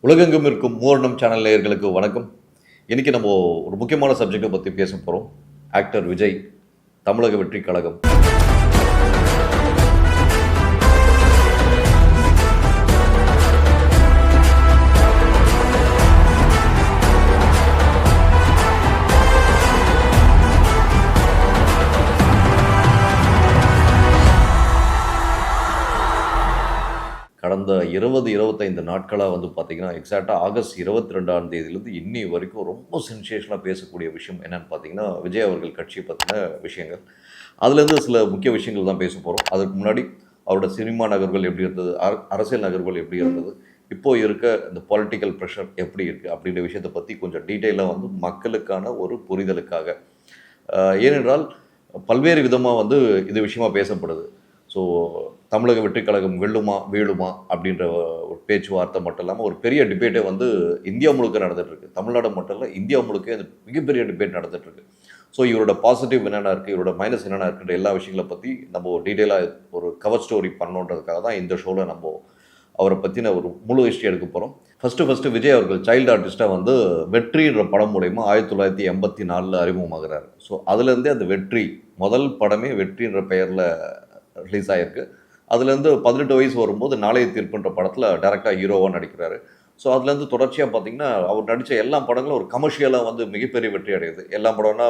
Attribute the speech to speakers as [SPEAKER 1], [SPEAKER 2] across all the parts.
[SPEAKER 1] உலகெங்கும் இருக்கும் மூவர்ணம் சேனல் நேயர்களுக்கு வணக்கம். இன்னைக்கு நம்ம ஒரு முக்கியமான சப்ஜெக்டை பற்றி பேச போகிறோம். ஆக்டர் விஜய், தமிழக வெற்றி கழகம். கடந்த 20-25 நாட்களாக பார்த்தீங்கன்னா, எக்ஸாக்டாக ஆகஸ்ட் 22ஆம் தேதியிலேருந்து இன்னி வரைக்கும் ரொம்ப சென்சேஷனாக பேசக்கூடிய விஷயம் என்னென்னு பார்த்தீங்கன்னா, விஜய் அவர்கள் கட்சியை பற்றின விஷயங்கள். அதுலேருந்து சில முக்கிய விஷயங்கள் தான் பேச போகிறோம். அதுக்கு முன்னாடி அவரோட சினிமா நகர்வுகள் எப்படி இருந்தது, அரசியல் நகர்வுகள் எப்படி இருந்தது, இப்போது இருக்க இந்த பொலிட்டிக்கல் ப்ரெஷர் எப்படி இருக்குது அப்படின்ற விஷயத்தை பற்றி கொஞ்சம் டீட்டெயிலாக மக்களுக்கான ஒரு புரிதலுக்காக. ஏனென்றால் பல்வேறு விதமாக இது விஷயமாக பேசப்படுது. ஸோ தமிழக வெற்றி கழகம் வெல்லுமா வீழுமா அப்படின்ற ஒரு பேச்சுவார்த்தை மட்டும் இல்லாமல் ஒரு பெரிய டிபேட்டே இந்தியா முழுக்க நடந்துகிட்ருக்கு. தமிழ்நாடு மட்டும் இல்லை, இந்தியா முழுக்க இது மிகப்பெரிய டிபேட் நடந்துகிட்ருக்கு. ஸோ இவரோட பாசிட்டிவ் என்னென்ன இருக்குது, இவரோட மைனஸ் என்னென்ன இருக்குன்ற எல்லா விஷயங்களை பற்றி நம்ம டீட்டெயிலாக ஒரு கவர் ஸ்டோரி பண்ணணுன்றதுக்காக தான் இந்த ஷோவில் நம்ம அவரை பற்றின ஒரு முழு ஹிஸ்ட்ரி எடுக்க போகிறோம். ஃபஸ்ட்டு விஜய் அவர்கள் சைல்டு ஆர்டிஸ்ட்டாக வெற்றின்ற படம் மூலயமா 1984 அறிமுகமாகிறார். ஸோ அதுலேருந்தே அந்த வெற்றி முதல் படமே வெற்றின்ற பெயரில் ரிலீஸ் ஆகிருக்கு. அதுலேருந்து 18 வயசு வரும்போது நாளைய தீர்ப்புன்ற படத்தில் டேரெக்டாக ஹீரோவாக நடிக்கிறாரு. ஸோ அதுலேருந்து தொடர்ச்சியாக பார்த்திங்கன்னா அவர் நடித்த எல்லா படங்களும் ஒரு கமர்ஷியலாக மிகப்பெரிய வெற்றி அடையுது. எல்லா படம்னா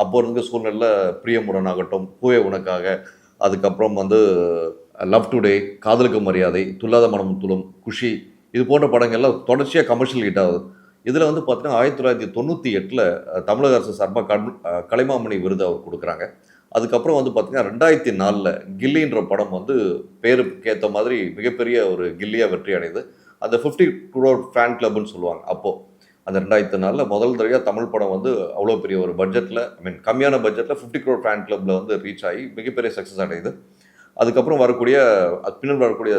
[SPEAKER 1] அப்போ இருந்த சூழ்நிலையில் பிரியமுடன் ஆகட்டும், பூவே உனக்காக, அதுக்கப்புறம் லவ் டுடே, காதலுக்கு மரியாதை, துல்லாத மனம் துளும், குஷி, இது போன்ற படங்கள்லாம் தொடர்ச்சியாக கமர்ஷியல் ஹிட் ஆகுது. இதில் பார்த்தீங்கன்னா 1998 தமிழக அரசு சார்பாக கலைமாமணி விருது அவர் கொடுக்குறாங்க. அதுக்கப்புறம் பார்த்திங்கன்னா 2004 கில்லின்ற படம் பேருக்கு ஏற்ற மாதிரி மிகப்பெரிய ஒரு கில்லியாக வெற்றி அடையுது. அந்த 50 crore ஃபேன் கிளப்னு சொல்லுவாங்க. அப்போது அந்த 2004 முதல் தடவையாக தமிழ் படம் அவ்வளோ பெரிய ஒரு பட்ஜெட்டில், கம்மியான பட்ஜெட்டில் 50 crore ஃபேன் கிளப்பில் ரீச் ஆகி மிகப்பெரிய சக்ஸஸ் அடையுது. அதுக்கப்புறம் பின்னர் வரக்கூடிய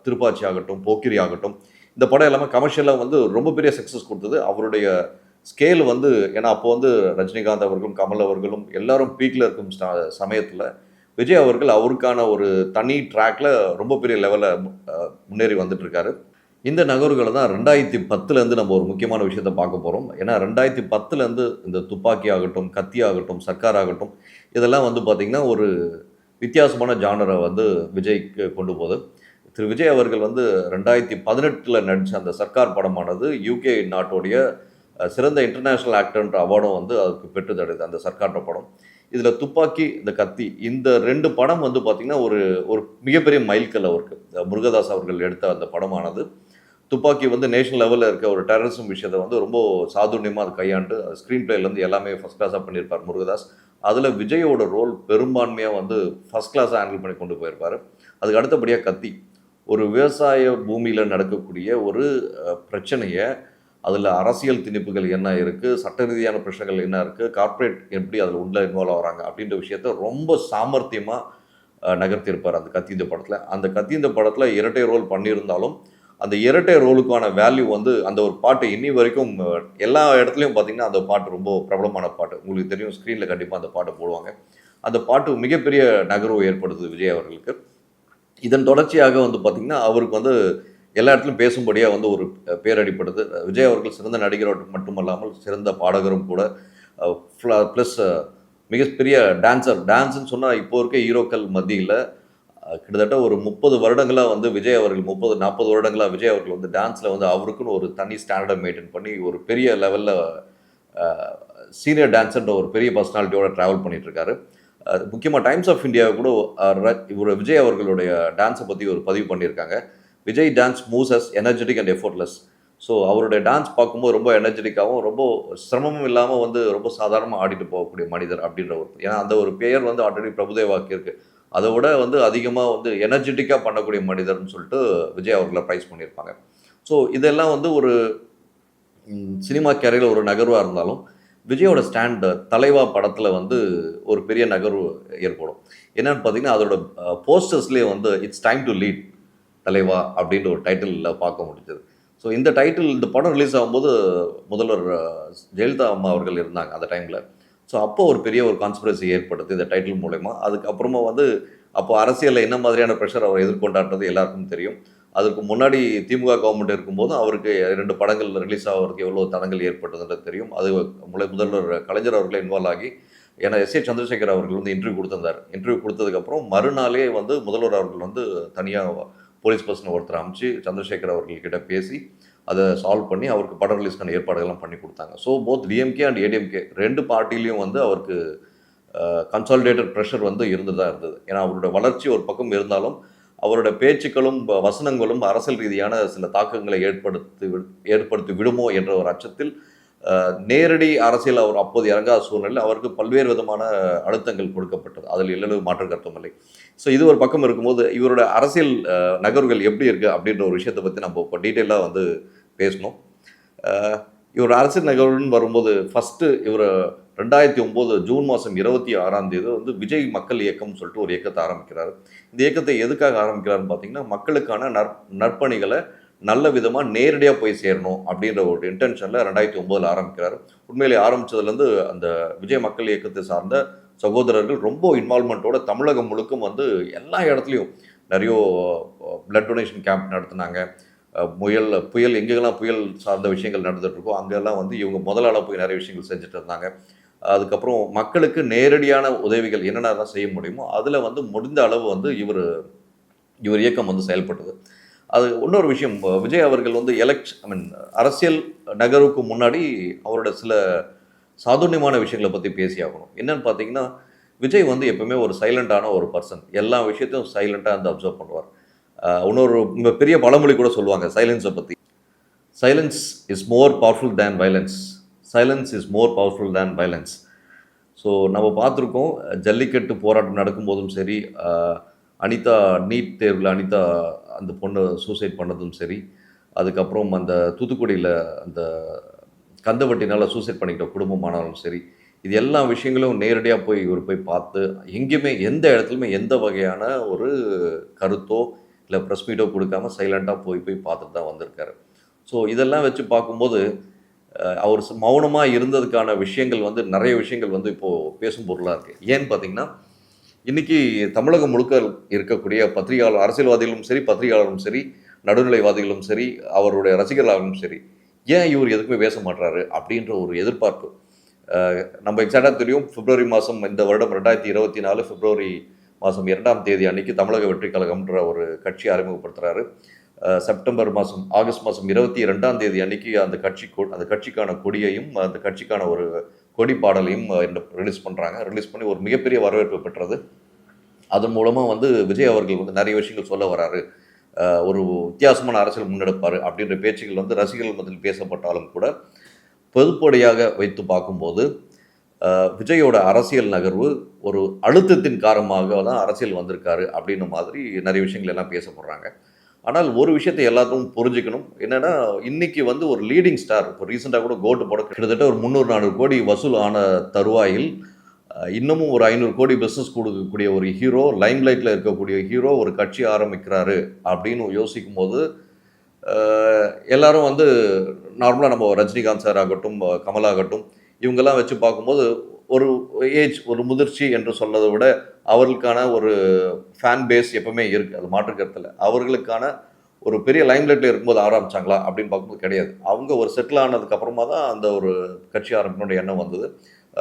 [SPEAKER 1] திருப்பாச்சி ஆகட்டும், போக்கிரி ஆகட்டும், இந்த படம் எல்லாமே கமர்ஷியலாக ரொம்ப பெரிய சக்ஸஸ் கொடுத்தது. அவருடைய ஸ்கேல் ஏன்னா அப்போ ரஜினிகாந்த் அவர்களும் கமல் அவர்களும் எல்லாரும் பீக்கில் இருக்கும் சமயத்தில் விஜய் அவர்கள் அவருக்கான ஒரு தனி ட்ராக்ல ரொம்ப பெரிய லெவலில் முன்னேறி வந்துட்டுருக்காரு. இந்த நகர்வுகளை தான் 2010 நம்ம ஒரு முக்கியமான விஷயத்தை பார்க்க போகிறோம். ஏன்னா 2010 இந்த துப்பாக்கி ஆகட்டும், கத்தி ஆகட்டும், சர்க்கார் ஆகட்டும், இதெல்லாம் பார்த்திங்கன்னா ஒரு வித்தியாசமான ஜானரை விஜய்க்கு கொண்டு போகுது. திரு விஜய் அவர்கள் 2018 நடித்த அந்த சர்க்கார் படமானது UK நாட்டோடைய சிறந்த இன்டர்நேஷ்னல் ஆக்டர்ன்ற அவார்டும் அதுக்கு பெற்று தருது அந்த சர்க்கார்ன்ற படம். இதில் துப்பாக்கி, இந்த கத்தி, இந்த 2 படம் பார்த்திங்கன்னா ஒரு ஒரு மிகப்பெரிய மைல்கல் அவருக்கு. முருகதாஸ் அவர்கள் எடுத்த அந்த படமானது துப்பாக்கி நேஷனல் லெவலில் இருக்க ஒரு டெரரிசம் விஷயத்தை ரொம்ப சாதுர்ணியமாக அது கையாண்டு ஸ்க்ரீன் பிளேலேருந்து எல்லாமே ஃபஸ்ட் கிளாஸாக பண்ணியிருப்பார் முருகதாஸ். அதில் விஜயோட ரோல் பெரும்பான்மையாக ஃபஸ்ட் கிளாஸாக ஹேண்டில் பண்ணி கொண்டு போயிருப்பார். அதுக்கு அடுத்தபடியாக கத்தி, ஒரு விவசாய பூமியில் நடக்கக்கூடிய ஒரு பிரச்சனையை, அதில் அரசியல் திணிப்புகள் என்ன இருக்குது, சட்ட ரீதியான பிரச்சனைகள் என்ன இருக்குது, கார்ப்பரேட் எப்படி அதில் உள்ள இன்வால்வ் ஆகிறாங்க அப்படின்ற விஷயத்த ரொம்ப சாமர்த்தியமாக நகர்த்தியிருப்பார் அந்த கத்திந்த படத்தில். அந்த கத்திந்த படத்தில் இரட்டை ரோல் பண்ணியிருந்தாலும் அந்த இரட்டை ரோலுக்கான வேல்யூ அந்த ஒரு பாட்டு இன்னி வரைக்கும் எல்லா இடத்துலையும் பார்த்திங்கன்னா அந்த பாட்டு ரொம்ப பிரபலமான பாட்டு. உங்களுக்கு தெரியும், ஸ்க்ரீனில் கண்டிப்பாக அந்த பாட்டை போடுவாங்க. அந்த பாட்டு மிகப்பெரிய நகர்வு ஏற்படுத்துது விஜய் அவர்களுக்கு. இதன் தொடர்ச்சியாக பார்த்திங்கன்னா அவருக்கு எல்லா இடத்துலையும் பேசும்படியாக ஒரு பேர் அடிப்படுது. விஜய் அவர்கள் சிறந்த நடிகர் மட்டுமல்லாமல் சிறந்த பாடகரும் கூட. ப்ளஸ் மிகப்பெரிய டான்ஸுன்னு சொன்னால் இப்போ இருக்க ஹீரோக்கள் மத்தியில் கிட்டத்தட்ட ஒரு 30 வருடங்களாக விஜய் அவர்கள் 30-40 வருடங்களாக விஜய் அவர்கள் டான்ஸில் அவருக்குன்னு ஒரு தனி ஸ்டாண்டர்டை மெயின்டைன் பண்ணி ஒரு பெரிய லெவலில் சீனியர் டான்ஸர்ன்ற ஒரு பெரிய பர்சனாலிட்டியோட ட்ராவல் பண்ணிகிட்ருக்காரு. முக்கியமாக டைம்ஸ் ஆஃப் இந்தியா கூட இவர் விஜய் அவர்களுடைய டான்ஸை பற்றி ஒரு பதிவு பண்ணியிருக்காங்க. Vijay dance moves as energetic and effortless. So அவருடைய டான்ஸ் பார்க்கும்போது ரொம்ப எனர்ஜெட்டிக்காகவும் ரொம்ப சிரமமும் இல்லாமல் ரொம்ப சாதாரணமாக ஆடிட்டு போகக்கூடிய மனிதர் அப்படின்ற ஒரு, ஏன்னா அந்த ஒரு பெயர் ஆல்ரெடி பிரபுதேவாக்கு இருக்குது. அதை விட அதிகமாக எனர்ஜெட்டிக்காக பண்ணக்கூடிய மனிதர்னு சொல்லிட்டு விஜய் அவர்களை ப்ரைஸ் பண்ணியிருப்பாங்க. ஸோ இதெல்லாம் ஒரு சினிமா கேரியரில் ஒரு நகர்வாக இருந்தாலும் விஜயோட ஸ்டாண்ட் தலைவா படத்தில் ஒரு பெரிய நகர்வு ஏற்படும். என்னென்னு பார்த்தீங்கன்னா அதோட போஸ்டர்ஸ்லேயே இட்ஸ் டைம் டு லீட் தலைவா அப்படின்ற ஒரு டைட்டிலில் பார்க்க முடிஞ்சது. ஸோ இந்த டைட்டில், இந்த படம் ரிலீஸ் ஆகும்போது முதல்வர் ஜெயலலிதா அம்மா அவர்கள் இருந்தாங்க அந்த டைமில். ஸோ அப்போது ஒரு பெரிய ஒரு கான்ஸ்பிரசி ஏற்படுது இந்த டைட்டில் மூலமா. அதுக்கப்புறமா அப்போ அரசியலில் என்ன மாதிரியான ப்ரெஷர் அவர் எதிர்கொண்டாடுறது எல்லாருக்கும் தெரியும். அதுக்கு முன்னாடி திமுக கவர்மெண்ட் இருக்கும்போது அவருக்கு 2 படங்கள் ரிலீஸ் ஆகிறதுக்கு எவ்வளோ தடங்கள் ஏற்பட்டதுன்றது தெரியும். அது முதல்வர் கலைஞர் அவர்களே இன்வால்வ் ஆகி ஏன்னா எஸ்.ஏ. சந்திரசேகர் அவர்கள் வந்து இன்டர்வியூ கொடுத்திருந்தார். இன்டர்வியூ கொடுத்ததுக்கப்புறம் மறுநாளே வந்து முதல்வர் அவர்கள் வந்து தனியாக போலீஸ் பர்சன் ஒருத்தர் அமைச்சு சந்திரசேகர் அவர்கள்கிட்ட பேசி அதை சால்வ் பண்ணி அவருக்கு படம் ரிலீஸ்க்கான ஏற்பாடுகள்லாம் பண்ணி கொடுத்தாங்க. So both DMK and ADMK 2 பார்ட்டிலையும் வந்து அவருக்கு கன்சாலிடேட்டட் ப்ரெஷர் வந்து இருந்து தான் இருந்தது. ஏன்னா அவரோட வளர்ச்சி ஒரு பக்கம் இருந்தாலும் அவரோட பேச்சுக்களும் வசனங்களும் அரசியல் ரீதியான சில தாக்கங்களை ஏற்படுத்தி விடுமோ என்ற ஒரு அச்சத்தில் நேரடி அரசியல் அவர் அப்போது இறங்காத சூழ்நிலையில் அவருக்கு பல்வேறு விதமான அழுத்தங்கள் கொடுக்கப்பட்டது. அதில் எல்லளவு மாற்று கருத்தும் இல்லை. ஸோ இது ஒரு பக்கம் இருக்கும்போது இவரோட அரசியல் நகர்வுகள் எப்படி இருக்குது அப்படின்ற ஒரு விஷயத்தை பற்றி நம்ம இப்போ டீட்டெயிலாக வந்து பேசணும். இவர் அரசியல் நகர்வுன்னு வரும்போது ஃபஸ்ட்டு இவர் 2009 ஜூன் மாதம் 26 வந்து விஜய் மக்கள் இயக்கம்னு சொல்லிட்டு ஒரு இயக்கத்தை ஆரம்பிக்கிறார். இந்த இயக்கத்தை எதுக்காக ஆரம்பிக்கிறாருன்னு பார்த்தீங்கன்னா மக்களுக்கான நற்பணிகளை நல்ல விதமாக நேரடியாக போய் சேரணும் அப்படின்ற ஒரு இன்டென்ஷனில் 2009 ஆரம்பிக்கிறார். உண்மையிலே ஆரம்பித்ததுலேருந்து அந்த விஜய் மக்கள் இயக்கத்தை சார்ந்த சகோதரர்கள் ரொம்ப இன்வால்மெண்ட்டோட தமிழகம் முழுக்கும் வந்து எல்லா இடத்துலையும் நிறைய பிளட் டொனேஷன் கேம்ப் நடத்தினாங்க. புயல் எங்கெல்லாம் புயல் சார்ந்த விஷயங்கள் நடந்துகிட்ருக்கோ அங்கெல்லாம் வந்து இவங்க முதலாள போய் நிறைய விஷயங்கள் செஞ்சுட்டு இருந்தாங்க. அதுக்கப்புறம் மக்களுக்கு நேரடியான உதவிகள் என்னென்ன செய்ய முடியுமோ அதில் வந்து முடிந்த அளவு வந்து இவர் இயக்கம் வந்து செயல்பட்டது. அது இன்னொரு விஷயம், விஜய் அவர்கள் வந்து அரசியல் நகர்வுக்கு முன்னாடி அவரோட சில சாதுரியமான விஷயங்களை பற்றி பேசியாகணும். என்னன்னு பார்த்தீங்கன்னா விஜய் வந்து எப்பவுமே ஒரு சைலண்டான ஒரு பர்சன், எல்லா விஷயத்தையும் சைலண்டாக வந்து அப்சர்வ் பண்ணுவார். இன்னொரு பெரிய பழமொழி கூட சொல்லுவாங்க சைலன்ஸை பற்றி, silence is more powerful than violence, silence is more powerful than violence. So நம்ம பார்த்துருக்கோம் ஜல்லிக்கட்டு போராட்டம் நடக்கும்போதும் சரி, அனிதா நீட் தேர்வில் அனிதா அந்த பொண்ணு சூசைட் பண்ணதும் சரி, அதுக்கப்புறம் அந்த தூத்துக்குடியில் அந்த கந்தவட்டினால் சூசைட் பண்ணிக்கிட்ட குடும்பமானாலும் சரி, இது எல்லா விஷயங்களும் நேரடியாக இவர் போய் பார்த்து எங்கேயுமே எந்த இடத்துலையுமே எந்த வகையான ஒரு கருத்தோ இல்லை ப்ரெஸ் மீட்டோ கொடுக்காம சைலண்ட்டாக போய் பார்த்துட்டு தான் வந்திருக்காரு. ஸோ இதெல்லாம் வச்சு பார்க்கும்போது அவர் மௌனமாக இருந்ததுக்கான விஷயங்கள் வந்து நிறைய விஷயங்கள் வந்து இப்போது பேசும் பொருளாக இருக்குது. ஏன்னு பார்த்தீங்கன்னா இன்றைக்கி தமிழகம் முழுக்க இருக்கக்கூடிய பத்திரிகையாளர், அரசியல்வாதிகளும் சரி, பத்திரிகையாளரும் சரி, நடுநிலைவாதிகளும் சரி, அவருடைய ரசிகர்களாகவும் சரி, ஏன் இவர் எதுக்குமே பேச மாட்டாரு அப்படின்ற ஒரு எதிர்பார்ப்பு. நம்ம எக்ஸாக்டாக தெரியும், பிப்ரவரி மாதம் இந்த வருடம் 2024 பிப்ரவரி மாதம் 2ஆம் தேதி அன்னைக்கு தமிழக வெற்றி கழகம்ன்ற ஒரு கட்சி அறிமுகப்படுத்துகிறாரு. ஆகஸ்ட் மாதம் 22ஆம் தேதி அன்னைக்கு அந்த கட்சிக்கான கொடியையும் அந்த கட்சிக்கான ஒரு கொடி பாடலையும் ரிலீஸ் பண்ணுறாங்க. ரிலீஸ் பண்ணி ஒரு மிகப்பெரிய வரவேற்பு பெற்றது. அதன் மூலமாக வந்து விஜய் அவர்கள் வந்து நிறைய விஷயங்கள் சொல்ல வராரு, ஒரு வித்தியாசமான அரசியல் முன்னெடுப்பார் அப்படின்ற பேச்சுகள் வந்து ரசிகர்கள் மத்தியில் பேசப்பட்டாலும் கூட பொதுப்படையாக வைத்து பார்க்கும்போது விஜயோட அரசியல் நகர்வு ஒரு அழுத்தத்தின் காரணமாக தான் அரசியல் வந்திருக்காரு அப்படின்ற மாதிரி நிறைய விஷயங்கள் எல்லாம் பேசப்படுறாங்க. ஆனால் ஒரு விஷயத்தை எல்லாத்தையும் புரிஞ்சுக்கணும், என்னென்னா இன்றைக்கி வந்து ஒரு லீடிங் ஸ்டார், இப்போ ரீசெண்டாக கூட கோட்டு போட கிட்டத்தட்ட ஒரு 300-400 கோடி வசூல் ஆன தருவாயில் இன்னமும் ஒரு 500 கோடி பிஸ்னஸ் கொடுக்கக்கூடிய ஒரு ஹீரோ, லைம்லைட்டில் இருக்கக்கூடிய ஹீரோ ஒரு கட்சி ஆரம்பிக்கிறாரு அப்படின்னு யோசிக்கும் போது எல்லாரும் வந்து நார்மலாக நம்ம ரஜினிகாந்த் சார் ஆகட்டும், கமல் ஆகட்டும், இவங்கெல்லாம் வச்சு பார்க்கும்போது ஒரு ஏஜ், ஒரு முதிர்ச்சி என்று சொன்னதை விட அவர்களுக்கான ஒரு ஃபேன் பேஸ் எப்பவுமே இருக்குது, அது மாற்றுக்கருத்தில். அவர்களுக்கான ஒரு பெரிய லைம்லைட்டில் இருக்கும்போது ஆரம்பித்தாங்களா அப்படின்னு பார்க்கும்போது கிடையாது. அவங்க ஒரு செட்டில் ஆனதுக்கு அப்புறமா தான் அந்த ஒரு கட்சி ஆரம்பிக்கணுன்ற எண்ணம் வந்தது.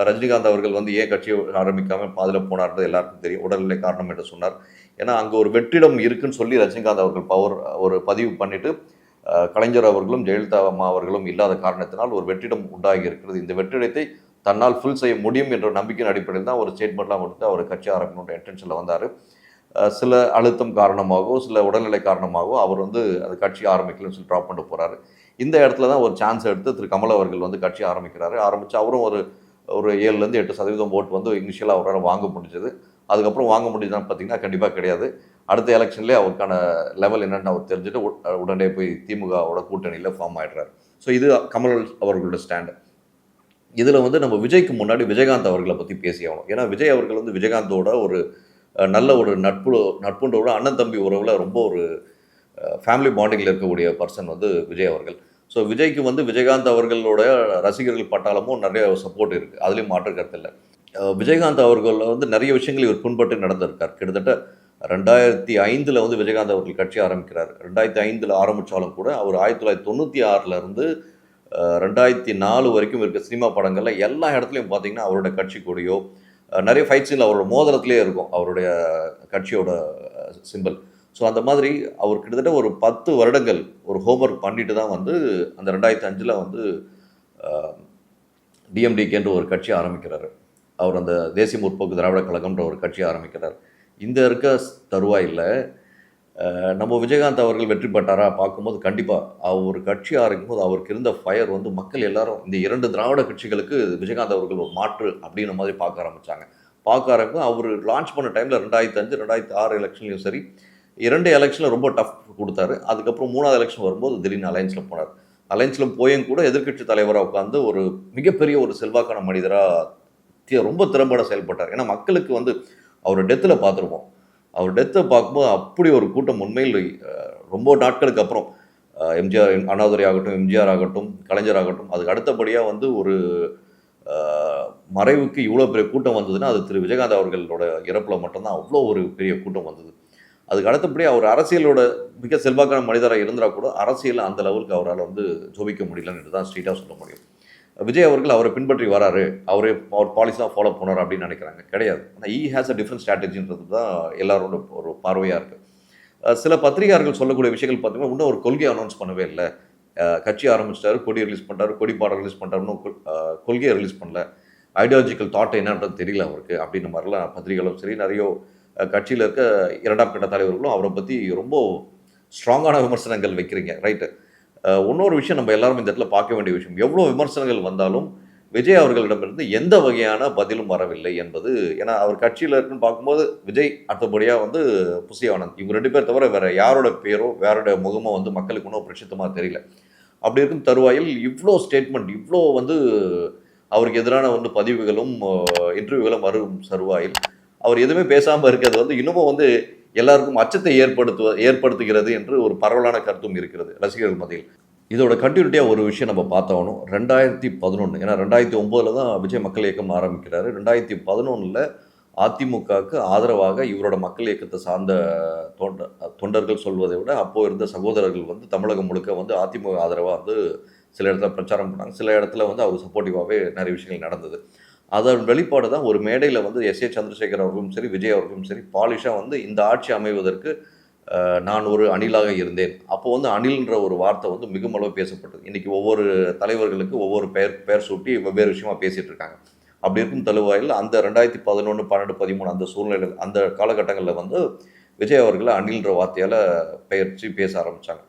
[SPEAKER 1] ரஜினிகாந்த் அவர்கள் வந்து ஏன் கட்சி ஆரம்பிக்காமல் பாதியில் போனார்ன்றது எல்லாருக்கும் தெரியும். உடல்நிலை காரணம் என்று சொன்னார். ஏன்னா அங்கே ஒரு வெற்றிடம் இருக்குன்னு சொல்லி ரஜினிகாந்த் அவர்கள் ஒரு பதிவு பண்ணிவிட்டு கலைஞர் அவர்களும் ஜெயலலிதா அம்மா அவர்களும் இல்லாத காரணத்தினால் ஒரு வெற்றிடம் உண்டாகி இருக்கிறது. இந்த வெற்றிடத்தை தன்னால் ஃபுல் செய்ய முடியும் என்ற நம்பிக்கையின் அடிப்படையில் தான் ஒரு ஸ்டேட்மெண்ட்லாம் கொடுத்து அவர் கட்சி ஆரம்பிக்கணுன்ற இன்டென்ஷனில் வந்தார். சில அழுத்தம் காரணமாகவோ சில உடல்நிலை காரணமாகவோ அவர் வந்து அந்த கட்சி ஆரம்பிக்கலன்னு சொல்லி ட்ராப் பண்ணிட்டு போகிறாரு. இந்த இடத்துல தான் ஒரு சான்ஸ் எடுத்து திரு கமல் அவர்கள் வந்து கட்சி ஆரம்பிக்கிறாரு. ஆரம்பித்து அவரும் ஒரு 7-8% ஓட்டு வந்து இனிஷியலாக அவரால் வாங்க முடிஞ்சது. அதுக்கப்புறம் வாங்க முடிஞ்சதான்னு பார்த்தீங்கன்னா கண்டிப்பாக கிடையாது. அடுத்த எலெக்ஷன்லேயே அவருக்கான லெவல் என்னென்னு அவர் தெரிஞ்சுட்டு உடனே போய் திமுகவோட கூட்டணியில் ஃபார்ம் ஆகிடுறாரு. ஸோ இது கமல் அவர்களோட ஸ்டாண்டு. இதில் வந்து நம்ம விஜய்க்கு முன்னாடி விஜயகாந்த் அவர்களை பற்றி பேசியாகணும். ஏன்னா விஜய் அவர்கள் வந்து விஜயகாந்தோட ஒரு நல்ல ஒரு நட்புன்றோட அண்ணன் தம்பி உறவில் ரொம்ப ஒரு ஃபேமிலி பாண்டிங்கில் இருக்கக்கூடிய பர்சன் வந்து விஜய் அவர்கள். ஸோ விஜய்க்கு வந்து விஜயகாந்த் அவர்களோட ரசிகர்கள் பட்டாளமும் நிறைய சப்போர்ட் இருக்குது, அதுலேயும் மாற்று கருத்து இல்லை. விஜயகாந்த் அவர்கள் வந்து நிறைய விஷயங்கள் இவர் பின்பற்றி நடந்திருக்கார். கிட்டத்தட்ட 2005 வந்து விஜயகாந்த் அவர்கள் கட்சி ஆரம்பிக்கிறார். 2005 ஆரம்பித்தாலும் கூட அவர் 1996 2004 வரைக்கும் இருக்க சினிமா படங்கள்ல எல்லா இடத்துலையும் பார்த்தீங்கன்னா, அவரோட கட்சி கொடியோ, நிறைய ஃபைட் சீன்ல அவரோட மோதிரத்திலேயே இருக்கும் அவருடைய கட்சியோட சிம்பல். ஸோ அந்த மாதிரி அவர் கிட்டத்தட்ட ஒரு 10 வருடங்கள் ஒரு ஹோம்வொர்க் பண்ணிட்டு தான் வந்து அந்த 2005 வந்து டிஎம்டிகேன்ற ஒரு கட்சி ஆரம்பிக்கிறாரு. அவர் அந்த தேசிய முற்போக்கு திராவிட கழகம்ன்ற ஒரு கட்சி ஆரம்பிக்கிறார். இந்த இருக்க தருவாயில் நம்ம விஜயகாந்த் அவர்கள் வெற்றி பெற்றாரா பார்க்கும்போது கண்டிப்பாக அவர் கட்சி ஆரம்பிக்கும்போது அவருக்கு இருந்த ஃபயர் வந்து மக்கள் எல்லாரும் இந்த 2 திராவிட கட்சிகளுக்கு விஜயகாந்த் அவர்கள் ஒரு மாற்று அப்படின்ற மாதிரி பார்க்க ஆரம்பித்தாங்க. பார்க்க ஆரம்பிக்கும் அவர் லான்ச் பண்ண டைமில் 2005 2006 எலெக்ஷன்லையும் சரி 2 எலெக்ஷனில் ரொம்ப டஃப் கொடுத்தாரு. அதுக்கப்புறம் 3வது எலெக்ஷன் வரும்போது திடீர்னு அலைன்ஸில் போனார். அலைன்ஸில் போயும் கூட எதிர்க்கட்சி தலைவராக உட்காந்து ஒரு மிகப்பெரிய ஒரு செல்வாக்கான மனிதராக ரொம்ப திறம்பட செயல்பட்டார். ஏன்னா மக்களுக்கு வந்து அவர் டெத்தில் பார்த்துருப்போம். அவர் டெத்தை பார்க்கும்போது அப்படி ஒரு கூட்டம் உண்மையில் ரொம்ப நாட்களுக்கு அப்புறம் எம்ஜிஆர் அண்ணாதுரை ஆகட்டும், எம்ஜிஆர் ஆகட்டும், கலைஞர் ஆகட்டும், அதுக்கு அடுத்தபடியாக வந்து ஒரு மறைவுக்கு இவ்வளோ பெரிய கூட்டம் வந்ததுன்னா அது திரு விஜயகாந்த் அவர்களோட இறப்பில் மட்டும்தான் அவ்வளோ ஒரு பெரிய கூட்டம் வந்தது. அதுக்கு அடுத்தபடி அவர் அரசியலோட மிக செல்வாக்கான மனிதராக இருந்தால் கூட அரசியலில் அந்த லெவலுக்கு அவரால் வந்து ஜோபிக்க முடியலன்னு தான் ஸ்ட்ரீட்டாக சொல்ல முடியும். விஜய் அவர்கள் அவரை பின்பற்றி வராரு, அவர் பாலிசி தான் ஃபாலோ பண்ணார் அப்படின்னு நினைக்கிறாங்க. கிடையாது. ஆனால் ஈ ஹேஸ் அ டிஃப்ரெண்ட் ஸ்ட்ராட்டஜின்றது தான் எல்லாரோட ஒரு பார்வையாக இருக்குது. சில பத்திரிகையாளர்கள் சொல்லக்கூடிய விஷயங்கள் பார்த்தீங்கன்னா இன்னும் ஒரு கொள்கையை அனௌன்ஸ் பண்ணவே இல்லை. கட்சி ஆரம்பிச்சிட்டாரு, கொடி ரிலீஸ் பண்ணிட்டாரு, கொடி பாடம் ரிலீஸ் பண்ணிட்டாருன்னு கொள்கையை ரிலீஸ் பண்ணல, ஐடியாலஜிக்கல் தாட் என்னன்றது தெரியல அவருக்கு அப்படின்ற மாதிரிலாம் பத்திரிகைகளும் சரி நிறைய கட்சியில் இருக்க 2ஆம் கட்ட தலைவர்களும் அவரை பற்றி ரொம்ப ஸ்ட்ராங்கான விமர்சனங்கள் வைக்கிறீங்க. ரைட்டு. இன்னொரு விஷயம் நம்ம எல்லாரும் இந்த இடத்துல பார்க்க வேண்டிய விஷயம், எவ்வளோ விமர்சனங்கள் வந்தாலும் விஜய் அவர்களிடமிருந்து எந்த வகையான பதிலும் வரவில்லை என்பது. ஏன்னா அவர் கட்சியில் இருக்குன்னு பார்க்கும்போது விஜய் அடுத்தபடியாக வந்து புசி ஆனந்த், இவங்க 2 பேர் தவிர வேறு யாரோட பேரோ வேறோட முகமோ வந்து மக்களுக்கு இன்னும் பிரசித்தமாக தெரியல. அப்படி இருக்கும் தருவாயில் இவ்வளோ ஸ்டேட்மெண்ட், இவ்வளோ வந்து அவருக்கு எதிரான வந்து பதிவுகளும் இன்டர்வியூகளும் வரும் தருவாயில் அவர் எதுவுமே பேசாமல் இருக்கிறது வந்து இன்னமும் வந்து எல்லாருக்கும் அச்சத்தை ஏற்படுத்துகிறது என்று ஒரு பரவலான கருத்தும் இருக்கிறது ரசிகர்கள் மத்தியில். இதோட கண்டினியூட்டியாக ஒரு விஷயம் நம்ம பார்த்தாகணும். 2011 ஏன்னா 2009 தான் விஜய் மக்கள் இயக்கம் ஆரம்பிக்கிறாரு. 2011 அதிமுகவுக்கு ஆதரவாக இவரோட மக்கள் இயக்கத்தை சார்ந்த தொண்டர்கள் சொல்வதை விட அப்போது இருந்த சகோதரர்கள் வந்து தமிழகம் முழுக்க வந்து அதிமுக ஆதரவாக வந்து சில இடத்துல பிரச்சாரம் பண்ணாங்க. சில இடத்துல வந்து அவர் சப்போர்ட்டிவாகவே நிறைய விஷயங்கள் நடந்தது. அதன் வெளிப்பாடு தான் ஒரு மேடையில் வந்து எஸ்.ஏ. சந்திரசேகர் அவர்களும் சரி விஜய் அவர்களும் சரி பாலிஷாக வந்து இந்த ஆட்சி அமைவதற்கு நான் ஒரு அணிலாக இருந்தேன். அப்போ வந்து அணில்ன்ற ஒரு வார்த்தை வந்து மிகுமளவு பேசப்பட்டது. இன்றைக்கி ஒவ்வொரு தலைவர்களுக்கு ஒவ்வொரு பெயர் சூட்டி வெவ்வேறு விஷயமா பேசிகிட்டு இருக்காங்க. அப்படி இருக்கும் தழுவாயில் அந்த 2011, 12, 13 அந்த சூழ்நிலையில் அந்த காலகட்டங்களில் வந்து விஜய் அவர்களை அணில்ன்ற வார்த்தையால் பெயர்ச்சி பேச ஆரம்பித்தாங்க.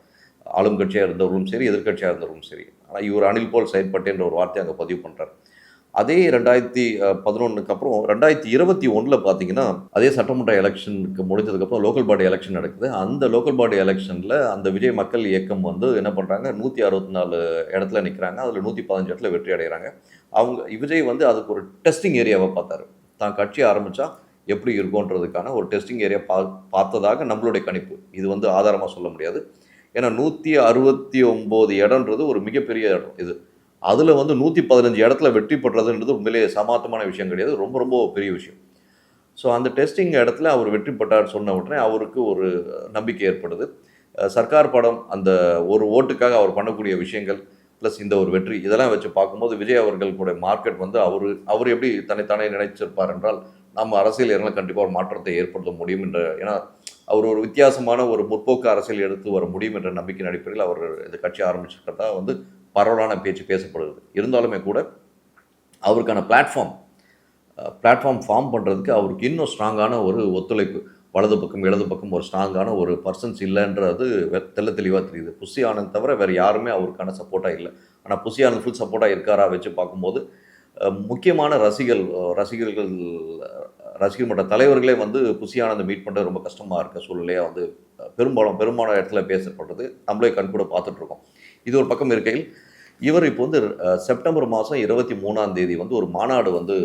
[SPEAKER 1] ஆளும் கட்சியாக இருந்தவர்களும் சரி எதிர்கட்சியாக இருந்தவர்களும் சரி. ஆனால் இவர் அணில் போல் செயல்பட்டேன்ற ஒரு வார்த்தையை அங்கே பதிவு பண்ணுறாரு. அதே 2011 அப்புறம் 2021 பார்த்தீங்கன்னா அதே சட்டமன்ற எலெக்ஷனுக்கு முடிஞ்சதுக்கப்புறம் லோக்கல் பாடி எலெக்ஷன் நடக்குது. அந்த லோக்கல் பாடி எலெக்ஷனில் அந்த விஜய் மக்கள் இயக்கம் வந்து என்ன பண்ணுறாங்க, 164 இடத்துல நிற்கிறாங்க. அதில் 115 இடத்துல வெற்றி அடைகிறாங்க. விஜய் வந்து அதுக்கு ஒரு டெஸ்டிங் ஏரியாவை பார்த்தாரு. தான் கட்சி ஆரம்பித்தா எப்படி இருக்கும்ன்றதுக்கான ஒரு டெஸ்டிங் ஏரியா பார்த்ததாக நம்மளுடைய கணிப்பு. இது வந்து ஆதாரமாக சொல்ல முடியாது. ஏன்னா 169 இடம்ன்றது ஒரு மிகப்பெரிய இடம். இது அதில் வந்து 115 இடத்துல வெற்றி பெற்றதுன்றது உண்மையிலேயே சமாத்தமான விஷயம் கிடையாது, ரொம்ப ரொம்ப பெரிய விஷயம். ஸோ அந்த டெஸ்டிங் இடத்துல அவர் வெற்றி பெற்றார் சொன்ன உடனே அவருக்கு ஒரு நம்பிக்கை ஏற்படுது. சர்க்கார் படம் அந்த ஒரு ஓட்டுக்காக அவர் பண்ணக்கூடிய விஷயங்கள் ப்ளஸ் இந்த ஒரு வெற்றி இதெல்லாம் வச்சு பார்க்கும்போது விஜய் அவர்களுடைய மார்க்கெட் வந்து அவர் எப்படி தன்னைத்தானே நினைச்சிருப்பார் என்றால் நம்ம அரசியல் இறங்கில் கண்டிப்பாக ஒரு மாற்றத்தை ஏற்படுத்த முடியும் என்ற, ஏன்னா அவர் ஒரு வித்தியாசமான ஒரு முற்போக்கு அரசியல் எடுத்து வர முடியும் என்ற நம்பிக்கையின் அடிப்படையில் அவர் இந்த கட்சி ஆரம்பிச்சிருக்கிறதா வந்து பரவலான பேச்சு பேசப்படுது. இருந்தாலுமே கூட அவருக்கான பிளாட்ஃபார்ம் ஃபார்ம் பண்ணுறதுக்கு அவருக்கு இன்னும் ஸ்ட்ராங்கான ஒரு ஒத்துழைப்பு வலது பக்கம் இடது பக்கம் ஒரு ஸ்ட்ராங்கான ஒரு பர்சன்ஸ் இல்லைன்றது தெளிவாக தெரியுது. புசி ஆனந்த் தவிர வேறு யாருமே அவருக்கான சப்போர்ட்டாக இல்லை. ஆனால் புசி ஆனந்த் ஃபுல் சப்போர்ட்டாக இருக்காரா வச்சு பார்க்கும்போது முக்கியமான ரசிகர்கள் மன்ற தலைவர்களே வந்து புசி ஆனந்த் மீட் பண்ணுறது ரொம்ப கஷ்டமாக இருக்க சூழ்நிலையாக வந்து பெரும்பாலான இடத்துல பேசப்படுறது நம்மளே கண்கூட பார்த்துட்ருக்கோம். இது ஒரு பக்கம் இருக்கையில் இவர் இப்போ வந்து செப்டம்பர் மாதம் 23ஆம் தேதி வந்து ஒரு மாநாடு வந்து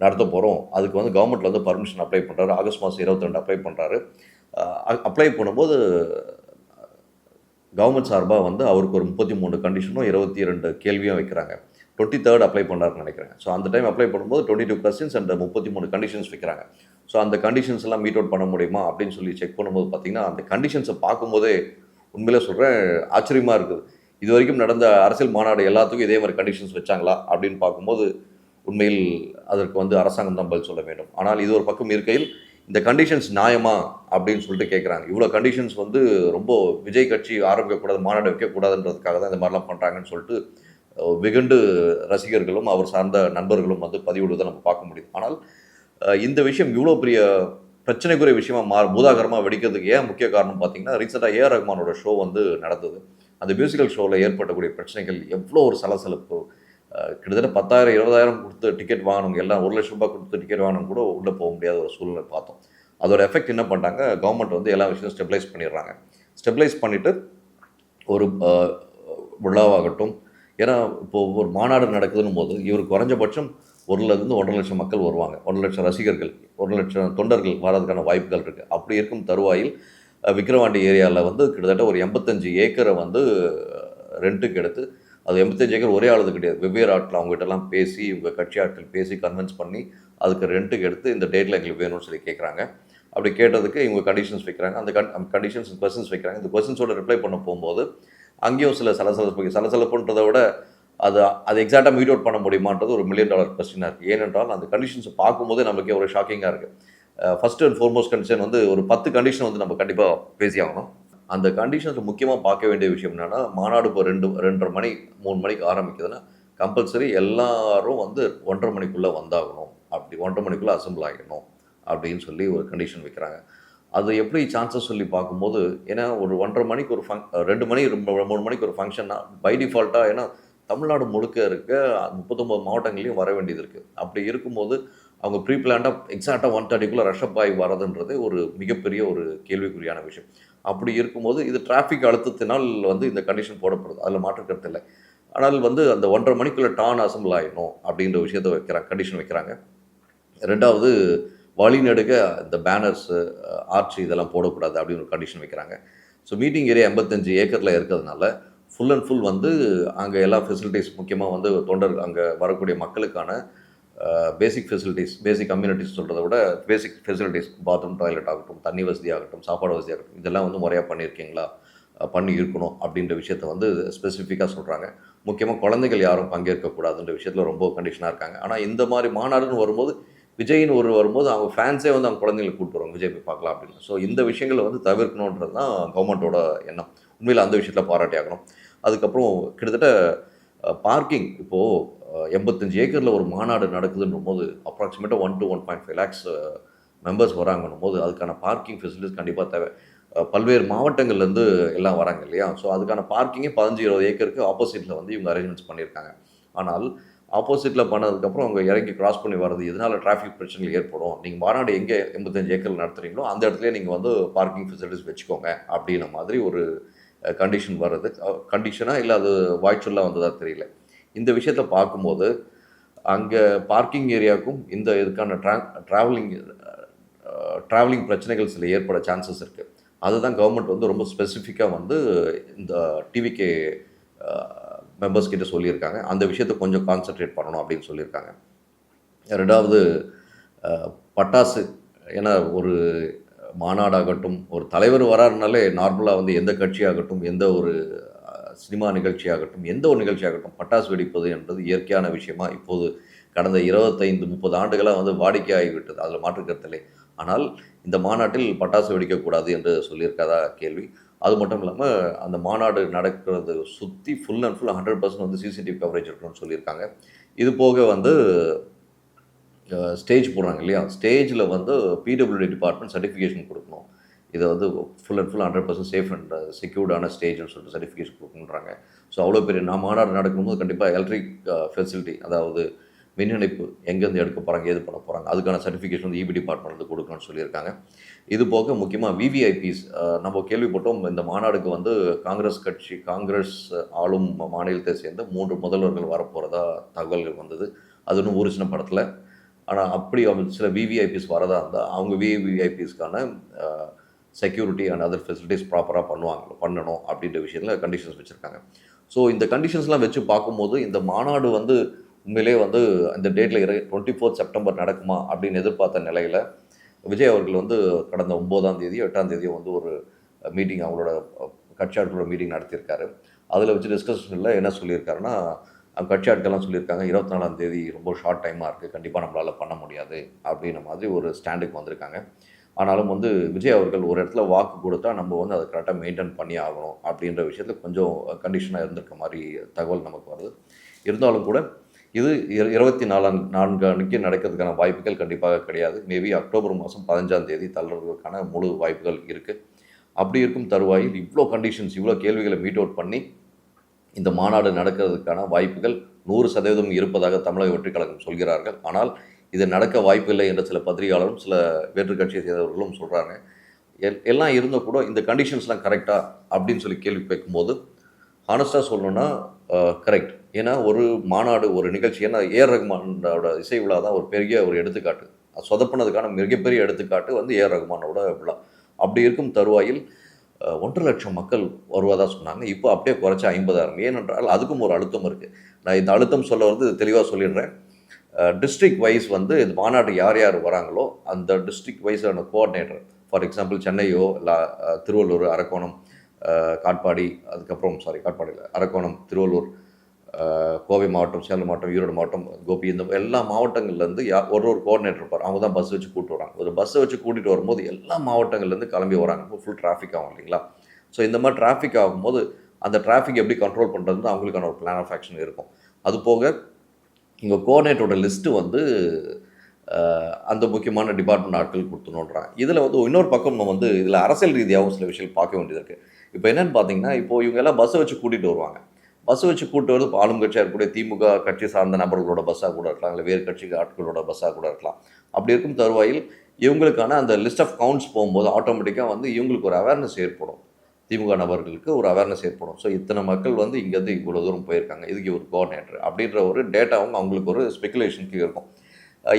[SPEAKER 1] நடத்த போகிறோம். அதுக்கு வந்து கவர்மெண்ட்டில் வந்து பர்மிஷன் அப்ளை பண்ணுறாரு. ஆகஸ்ட் மாதம் 22 அப்ளை பண்ணுறாரு. அப்ளை பண்ணும்போது கவர்மெண்ட் சார்பாக வந்து அவருக்கு ஒரு 33 கண்டிஷனும் 22 கேள்வியும் வைக்கிறாங்க. 23rd அப்ளை பண்ணாருன்னு நினைக்கிறேன். ஸோ அந்த டைம் அப்ளை பண்ணும்போது 22 கொஸ்டின்ஸ் அண்ட் 33 கண்டிஷன்ஸ் வைக்கிறாங்க. ஸோ அந்த கண்டிஷன்ஸ் எல்லாம் மீட் அவுட் பண்ண முடியுமா அப்படின்னு சொல்லி செக் பண்ணும்போது பார்த்தீங்கன்னா, அந்த கண்டிஷன்ஸை பார்க்கும்போதே உண்மையிலே சொல்கிறேன் ஆச்சரியமாக இருக்குது. இது வரைக்கும் நடந்த அரசியல் மாநாடு எல்லாத்துக்கும் இதே மாதிரி கண்டிஷன்ஸ் வச்சாங்களா அப்படின்னு பார்க்கும்போது உண்மையில் அதற்கு வந்து அரசாங்கம் தான் பதில் சொல்ல வேண்டும். ஆனால் இது ஒரு பக்கம் இருக்கையில் இந்த கண்டிஷன்ஸ் நியாயமா அப்படின்னு சொல்லிட்டு கேட்குறாங்க. இவ்வளோ கண்டிஷன்ஸ் வந்து ரொம்ப விஜய் கட்சி ஆரம்பிக்கக்கூடாது, மாநாடு வைக்கக்கூடாதுன்றதுக்காக தான் இந்த மாதிரிலாம் பண்ணுறாங்கன்னு சொல்லிட்டு வெகுண்டு ரசிகர்களும் அவர் சார்ந்த நண்பர்களும் வந்து பதிவிடுவதை நம்ம பார்க்க முடியுது. ஆனால் இந்த விஷயம் இவ்வளோ பெரிய பிரச்சனைக்குரிய விஷயமா பூதாகரமாக வெடிக்கிறதுக்கு ஏன் முக்கிய காரணம் பார்த்தீங்கன்னா, ரீசெண்டாக ஏஆர் ரஹ்மானோட ஷோ வந்து நடந்தது. அந்த மியூசிக்கல் ஷோவில் ஏற்படக்கூடிய பிரச்சனைகள் எவ்வளோ ஒரு சலசலப்பு. கிட்டத்தட்ட 10,000 20,000 கொடுத்து டிக்கெட் வாங்கினவங்க எல்லாம் ₹1,00,000 கொடுத்து டிக்கெட் வாங்கினவங்க கூட உள்ளே போக முடியாத ஒரு சூழ்நிலை பார்த்தோம். அதோட எஃபெக்ட் என்ன பண்ணிட்டாங்க, கவர்மெண்ட் வந்து எல்லா விஷயம் ஸ்டெபிலைஸ் பண்ணிடுறாங்க. ஸ்டெபிலைஸ் பண்ணிவிட்டு ஒரு விழாவாகட்டும், ஏன்னா இப்போது ஒரு மாநாடு நடக்குதுன்னும் போது இவர் குறைஞ்சபட்சம் 1,000,000 1,50,000 மக்கள் வருவாங்க. 1,00,000 ரசிகர்கள், 1,00,000 தொண்டர்கள் வர்றதுக்கான வாய்ப்புகள் இருக்குது. அப்படி இருக்கும் தருவாயில் விக்கிரவாண்டி ஏரியாவில் வந்து கிட்டத்தட்ட ஒரு 85 ஏக்கரை வந்து ரெண்ட்டுக்கு எடுத்து, அது 85 ஏக்கர் ஒரே ஆளுது கிடையாது. வெவ்வேறு ஆட்கள் அவங்ககிட்டலாம் பேசி, இவங்க கட்சி ஆட்கள் பேசி கன்வின்ஸ் பண்ணி அதுக்கு ரெண்ட்டுக்கு எடுத்து இந்த டேட்டில் எங்களுக்கு வேணும்னு சொல்லி கேட்குறாங்க. அப்படி கேட்டதுக்கு இவங்க கண்டிஷன்ஸ் வைக்கிறாங்க. அந்த கண்டிஷன்ஸ் கொஸ்டின்ஸ் வைக்கிறாங்க. இந்த கொஸ்டின்ஸோட ரிப்ளை பண்ண போகும்போது அங்கேயும் சில சலசலப்புன்றதை விட அது எக்ஸாக்டாக மீட் அவுட் பண்ண முடியுமான்றது ஒரு $1 மில்லியன் கொஸ்டினாக இருக்குது. ஏனென்றால் அந்த கண்டிஷன்ஸை பார்க்கும்போதே நமக்கே ஒரு ஷாக்கிங்காக இருக்குது. ஃபஸ்ட் அண்ட் ஃபார்மோஸ்ட் கண்டிஷன் வந்து ஒரு 10 கண்டிஷன் வந்து நம்ம கண்டிப்பாக பேசி ஆகணும். அந்த கண்டிஷன்ஸில் முக்கியமாக பார்க்க வேண்டிய விஷயம் என்னென்னா, மாநாடு இப்போ 2:30 மணி 3 மணிக்கு ஆரம்பிக்குதுன்னா கம்பல்சரி எல்லாரும் வந்து 1:30 மணிக்குள்ளே வந்தாகணும். அப்படி 1:30 மணிக்குள்ளே அசம்பிள் ஆகிடணும் அப்படின்னு சொல்லி ஒரு கண்டிஷன் வைக்கிறாங்க. அது எப்படி சான்சஸ் சொல்லி பார்க்கும்போது, ஏன்னா ஒரு 1:30 மணிக்கு ஒரு 2 மணி 3 மணிக்கு ஒரு ஃபங்க்ஷன்னா பை டிஃபால்ட்டாக, ஏன்னா தமிழ்நாடு முழுக்க இருக்க 39 மாவட்டங்களையும் வர வேண்டியது இருக்குது. அப்படி இருக்கும்போது அவங்க ப்ரீ பிளான்டாக எக்ஸாக்டாக 1:30க்குள்ளே ரஷ்அப் ஆகி வரதுன்றது ஒரு மிகப்பெரிய ஒரு கேள்விக்குறியான விஷயம். அப்படி இருக்கும்போது இது டிராஃபிக் அழுத்தத்தினால் வந்து இந்த கண்டிஷன் போடப்படுது, அதில் மாற்று கருத்து இல்லை. ஆனால் வந்து அந்த 1:30 மணிக்குள்ளே டான் அசம்பிள் ஆகிடணும் அப்படின்ற விஷயத்தை கண்டிஷன் வைக்கிறாங்க. 2வது வழிநெடுக இந்த பேனர்ஸு ஆர்ச் இதெல்லாம் போடக்கூடாது அப்படின்னு ஒரு கண்டிஷன் வைக்கிறாங்க. ஸோ மீட்டிங் ஏரியா 85 ஏக்கரில் இருக்கிறதுனால ஃபுல் அண்ட் ஃபுல் வந்து அங்கே எல்லா ஃபெசிலிட்டிஸ், முக்கியமாக வந்து அங்கே வரக்கூடிய மக்களுக்கான பேசிக் ஃபெசிலிட்டிஸ், பேசிக் கம்யூனிட்டிஸ் சொல்கிறத விட பேசிக் ஃபெசிலிட்டிஸ், பாத்ரூம், டாய்லெட் ஆகட்டும், தண்ணி வசதி ஆகட்டும், சாப்பாடு வசதி ஆகட்டும், இதெல்லாம் வந்து முறையாக பண்ணியிருக்கீங்களா, பண்ணி இருக்கணும் அப்படின்ற விஷயத்த வந்து ஸ்பெசிஃபிக்காக சொல்கிறாங்க. முக்கியமாக குழந்தைகள் யாரும் பங்கேற்கக்கூடாதுன்ற விஷயத்தில் ரொம்ப கண்டிஷனாக இருக்காங்க. ஆனால் இந்த மாதிரி மாநாடுன்னு வரும்போது விஜய்னு வரும்போது அவங்க ஃபேன்ஸே வந்து அவங்க குழந்தைங்களை கூப்பிட்டு வருவாங்க, விஜய் போய் பார்க்கலாம் அப்படின்னு. ஸோ இந்த விஷயங்களை வந்து தவிர்க்கணுன்றது தான் கவர்மெண்ட்டோட எண்ணம். உண்மையில் அந்த விஷயத்தில் பாராட்டி ஆகணும். அதுக்கப்புறம் கிட்டத்தட்ட பார்க்கிங் இப்போது 85 ஏக்கரில் ஒரு மாநாடு நடக்குதுன்ற போது அப்ராக்சிமேட்டாக 1 to 1.5 lakhs மெம்பர்ஸ் வராங்கன்னும் போது அதுக்கான பார்க்கிங் ஃபெசிலிட்டிஸ் கண்டிப்பாக தேவை. பல்வேறு மாவட்டங்கள்லேருந்து எல்லாம் வராங்க இல்லையா? ஸோ அதுக்கான பார்க்கிங்கே 15-20 ஏக்கருக்கு ஆப்போசிட்டில் வந்து இவங்க அரேஞ்ச்மெண்ட்ஸ் பண்ணியிருக்காங்க. ஆனால் ஆப்போசிட்டில் பண்ணதுக்கப்புறம் அவங்க இறங்கி கிராஸ் பண்ணி வர்றது இதனால் டிராஃபிக் பிரச்சனைகள் ஏற்படும். நீங்கள் மாநாடு எங்கே 85 ஏக்கரில் நடத்துகிறீங்களோ அந்த இடத்துலேயே நீங்கள் வந்து பார்க்கிங் ஃபெசிலிட்டிஸ் வச்சுக்கோங்க அப்படின்ற மாதிரி ஒரு கண்டிஷன் வர்றது. கண்டிஷனாக இல்லை அது வாய்ச்சொல்லாக வந்ததாக தெரியல. இந்த விஷயத்தை பார்க்கும்போது அங்கே பார்க்கிங் ஏரியாவுக்கும் இந்த இதுக்கான ட்ராவலிங் பிரச்சனைகள் சில ஏற்பட சான்சஸ் இருக்குது. அதுதான் கவர்மெண்ட் வந்து ரொம்ப ஸ்பெசிஃபிக்காக வந்து இந்த டிவிகே மெம்பர்ஸ் கிட்ட சொல்லியிருக்காங்க. அந்த விஷயத்தை கொஞ்சம் கான்சன்ட்ரேட் பண்ணணும் அப்படின்னு சொல்லியிருக்காங்க. 2வது பட்டாசு, ஏன்னா ஒரு மாநாடாகட்டும், ஒரு தலைவர் வராருனாலே நார்மலாக வந்து எந்த கட்சியாகட்டும், எந்த ஒரு சினிமா நிகழ்ச்சியாகட்டும், எந்த ஒரு நிகழ்ச்சியாகட்டும் பட்டாசு வெடிப்பது என்பது இயற்கையான விஷயமா இப்போது கடந்த 25-30 ஆண்டுகளாக வந்து வாடிக்கையாகிவிட்டது. அதில் மாற்று கருத்தில்லை. ஆனால் இந்த மாநாட்டில் பட்டாசு வெடிக்கக்கூடாது என்று சொல்லியிருக்காதா கேள்வி. அது மட்டும் இல்லாமல் அந்த மாநாடு நடக்கிறது சுற்றி ஃபுல் அண்ட் ஃபுல் 100% வந்து சிசிடிவி கவரேஜ் இருக்கணும்னு சொல்லியிருக்காங்க. இது போக வந்து ஸ்டேஜ் போடுறாங்க இல்லையா? ஸ்டேஜில் வந்து பிடபிள்யூடி டிபார்ட்மெண்ட் சர்டிஃபிகேஷன் கொடுக்கணும். இதை வந்து full and full 100% safe and செக்யூர்டான ஸ்டேஜ்னு சொல்லிட்டு சர்டிஃபிகேஷன் கொடுக்கணுன்றாங்க. ஸோ அவ்வளோ பெரிய மாநாடு நடக்கும்போது கண்டிப்பாக எலக்ட்ரிக் ஃபெசிலிட்டி, அதாவது மின் இணைப்பு எங்கேருந்து எடுக்க போகிறாங்க, ஏது பண்ண போகிறாங்க, அதுக்கான சர்டிஃபிகேஷன் வந்து இபி டிபார்ட்மெண்ட் வந்து கொடுக்கணும்னு சொல்லியிருக்காங்க. இது போக முக்கியமாக விவிஐபிஸ், நம்ம கேள்விப்பட்டோம் இந்த மாநாடுக்கு வந்து காங்கிரஸ் ஆளும் மாநிலத்தை சேர்ந்த 3 முதல்வர்கள் வரப்போகிறதா தகவல்கள் வந்தது. அது இன்னும் ஒரு சின்ன படத்தில். ஆனால் அப்படி சில விவிஐபிஸ் வரதா இருந்தால் அவங்க விவிஐபிஸ்க்கான செக்யூரிட்டி அண்ட் அதர் ஃபெசிலிட்டிஸ் ப்ராப்பராக பண்ணணும் அப்படின்ற விஷயத்தில் கண்டிஷன்ஸ் வச்சுருக்காங்க. ஸோ இந்த கண்டிஷன்ஸ்லாம் வச்சு பார்க்கும்போது இந்த மாநாடு வந்து உண்மையிலே வந்து அந்த டேட்டில் 24 செப்டம்பர் நடக்குமா அப்படின்னு எதிர்பார்த்த நிலையில் விஜய் அவர்கள் வந்து கடந்த 9ஆம் தேதியோ 8ஆம் தேதியோ வந்து ஒரு மீட்டிங் அவங்களோட கட்சி ஆட்களோட மீட்டிங் நடத்தியிருக்காரு. அதில் வச்சு டிஸ்கஷனில் என்ன சொல்லியிருக்காருன்னா, கட்சி ஆட்கள்லாம் சொல்லியிருக்காங்க 24ஆம் தேதி ரொம்ப ஷார்ட் டைமாக இருக்குது, கண்டிப்பாக நம்மளால் பண்ண முடியாது அப்படின்ற மாதிரி ஒரு ஸ்டாண்டுக்கு வந்திருக்காங்க. ஆனாலும் வந்து விஜய் அவர்கள் ஒரு இடத்துல வாக்கு கொடுத்தா நம்ம வந்து அதை கரெக்டாக மெயின்டைன் பண்ணி ஆகணும் அப்படின்ற விஷயத்தில் கொஞ்சம் கண்டிஷனாக இருந்திருக்க மாதிரி தகவல் நமக்கு வருது. இருந்தாலும் கூட இது 24 அன்னைக்கு நடக்கிறதுக்கான வாய்ப்புகள் கண்டிப்பாக கிடையாது. மேபி அக்டோபர் மாதம் 15ஆம் தேதி தள்ளுறதுக்கான முழு வாய்ப்புகள் இருக்குது. அப்படி இருக்கும் தருவாயில் இவ்வளோ கண்டிஷன்ஸ், இவ்வளோ கேள்விகளை மீட் அவுட் பண்ணி இந்த மாநாடு நடக்கிறதுக்கான வாய்ப்புகள் 100% இருப்பதாக தமிழக வெற்றிக் கழகம் சொல்கிறார்கள். ஆனால் இது நடக்க வாய்ப்பில்லை என்ற சில பத்திரிகையாளரும் சில வேற்றுக் கட்சியை சேர்ந்தவர்களும் சொல்கிறாங்க. எல்லாம் இருந்தும் கூட இந்த கண்டிஷன்ஸ்லாம் கரெக்டா அப்படின்னு சொல்லி கேள்வி கேட்கும்போது ஹானஸ்ட்டாக சொல்லணும்னா கரெக்ட். ஏன்னா ஒரு மாநாடு, ஒரு நிகழ்ச்சி, ஏன்னா ஏஆர் ரகுமானோட இசை விழா தான் ஒரு பெரிய ஒரு எடுத்துக்காட்டு. சொதப்பினதுக்கான மிகப்பெரிய எடுத்துக்காட்டு வந்து ஏஆர் ரகுமானோட விழா. அப்படி இருக்கும் தருவாயில் 1,00,000 மக்கள் வருவதா சொன்னாங்க. இப்போ அப்படியே குறைச்சி 50,000. ஏனென்றால் அதுக்கும் ஒரு அழுத்தம் இருக்குது. நான் இந்த அழுத்தம் சொல்ல வந்து தெளிவாக சொல்லிடுறேன். டிஸ்ட்ரிக்ட் வைஸ் வந்து இந்த மாநாடு யார் யார் வராங்களோ அந்த டிஸ்ட்ரிக்ட் வைஸான கோஆர்டினேட்டர், ஃபார் எக்ஸாம்பிள் சென்னையோ இல்லை திருவள்ளூர், அரக்கோணம், காட்பாடி, அதுக்கப்புறம் காட்பாடி இல்லை, அரக்கோணம், திருவள்ளூர், கோவை மாவட்டம், சேலம் மாவட்டம், ஈரோடு மாவட்டம், கோபி, இந்த எல்லா மாவட்டங்கள்லேருந்து ஒரு கோஆர்டினேட்டர் இருப்பார். அவங்க தான் பஸ் வச்சு கூப்பிட்டு வராங்க. ஒரு பஸ்ஸை வச்சு கூட்டிகிட்டு வரும்போது எல்லா மாவட்டங்கள்லேருந்து கிளம்பி வராங்க. ஃபுல் டிராஃபிக் ஆகும் இல்லைங்களா? ஸோ இந்த மாதிரி டிராஃபிக் ஆகும்போது அந்த டிராஃபிக் எப்படி கண்ட்ரோல் பண்ணுறதுன்னு அவங்களுக்கான ஒரு பிளான் ஆஃப் ஆக்ஷன் இருக்கும். அது போக இங்கே கோஆர்டினேட்டரோட லிஸ்ட்டு வந்து அந்த முக்கியமான டிபார்ட்மெண்ட் ஆட்கள் கொடுத்துணுன்றாங்க. இதில் வந்து இன்னொரு பக்கம் நம்ம வந்து இதில் அரசியல் ரீதியாகவும் சில விஷயங்கள் பார்க்க வேண்டியது இருக்குது. இப்போ என்னென்னு பார்த்தீங்கன்னா, இப்போது இவங்க எல்லாம் பஸ்ஸை வச்சு கூட்டிகிட்டு வருவாங்க. பஸ்ஸை வச்சு கூப்பிட்டு வரது இப்போ ஆளும் கட்சியாக இருக்கக்கூடிய திமுக கட்சி சார்ந்த நபர்களோட பஸ்ஸாக கூட இருக்கலாம், இல்லை வேறு கட்சி ஆட்களோட பஸ்ஸாக கூட இருக்கலாம். அப்படி இருக்கும் தருவாயில் இவங்களுக்கான அந்த லிஸ்ட் ஆஃப் கவுண்ட்ஸ் போகும்போது ஆட்டோமேட்டிக்காக வந்து இவங்களுக்கு ஒரு அவேர்னஸ் ஏற்படும். திமுக நபர்களுக்கு ஒரு அவேர்னஸ் ஏற்படும். ஸோ இத்தனை மக்கள் வந்து இங்கேருந்து இவ்வளோ தூரம் போயிருக்காங்க, இதுக்கு ஒரு கோஆர்டினேட்டர் அப்படின்ற ஒரு டேட்டாவும் அவங்களுக்கு ஒரு ஸ்பெகுலேஷனுக்கு இருக்கும்.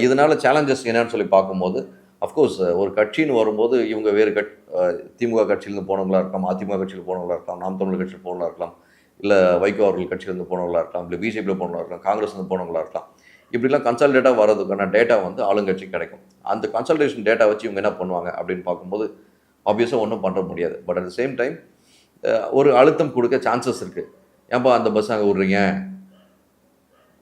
[SPEAKER 1] இதனால் சேலஞ்சஸ் என்னன்னு சொல்லி பார்க்கும்போது, அஃப்கோர்ஸ் ஒரு கட்சின்னு வரும்போது இவங்க வேறு திமுக கட்சியிலேருந்து போனவங்களா இருக்கலாம், அதிமுக கட்சியில் போனவங்களா இருக்கலாம், நாம் தமிழர் கட்சியில் போனவங்களா இருக்கலாம், இல்லை வைகோ அவர்கள் கட்சியிலேருந்து போனவங்களா இருக்கலாம், இல்லை பிஜேபியில் போனவங்களா இருக்கலாம், காங்கிரஸ்லேருந்து போனவங்களா இருக்கலாம். இப்படிலாம் கன்சல்டேட்டாக வரதுக்கான டேட்டா வந்து ஆளுங்கட்சி கிடைக்கும். அந்த கன்சல்டேஷன் டேட்டா வச்சு இவங்க என்ன பண்ணுவாங்க அப்படின்னு பார்க்கும்போது ஆப்வியஸாக ஒன்றும் பண்ண முடியாது. But at the same time ஒரு அழுத்தம் கொடுக்க சான்சஸ் இருக்குது. ஏன்பா அந்த பஸ் அங்கே விட்றீங்க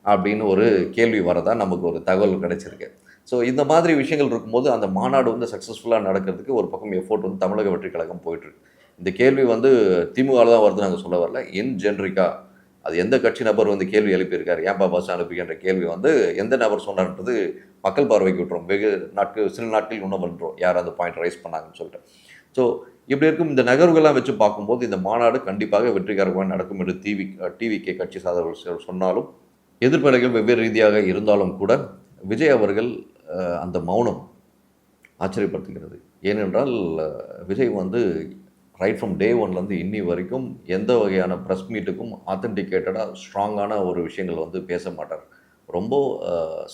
[SPEAKER 1] அப்படின்னு ஒரு கேள்வி வரதா நமக்கு ஒரு தகவல் கிடைச்சிருக்கு. ஸோ இந்த மாதிரி விஷயங்கள் இருக்கும்போது அந்த மாநாடு வந்து சக்ஸஸ்ஃபுல்லாக நடக்கிறதுக்கு ஒரு பக்கம் எஃபோர்ட் வந்து தமிழக வெற்றிக் கழகம் போயிட்டுருக்கு. இந்த கேள்வி வந்து திமுகவில் தான் வருது நாங்கள் சொல்ல வரல, இன் ஜென்ரிக்கா அது எந்த கட்சி நபர் வந்து கேள்வி எழுப்பியிருக்காரு, ஏன்பா பஸ் அனுப்பிக்கின்ற கேள்வி வந்து எந்த நபர் சொன்னார்ன்றது மக்கள் பார்வைக்கு விட்டுரும். சில நாட்கள் இன்னும் பண்ணுறோம் யார் அந்த பாயிண்ட் ரைஸ் பண்ணாங்கன்னு சொல்லிட்டு. ஸோ இப்படி இருக்கும் இந்த நகர்வுகள்லாம் வச்சு பார்க்கும்போது இந்த மாநாடு கண்டிப்பாக வெற்றிகரமாக நடக்கும் என்று டிவிகே கட்சி சார்ந்தவர்கள் சொன்னாலும், எதிர்ப்பலைகள் வெவ்வேறு ரீதியாக இருந்தாலும் கூட விஜய் அவர்கள் அந்த மௌனம் ஆச்சரியப்படுத்துகிறது. ஏனென்றால் விஜய் வந்து ரைட் ஃப்ரம் டே ஒன்லேருந்து இன்னி வரைக்கும் எந்த வகையான ப்ரெஸ் மீட்டுக்கும் ஆத்தென்டிகேட்டடாக ஸ்ட்ராங்கான ஒரு விஷயங்கள் வந்து பேச மாட்டார். ரொம்ப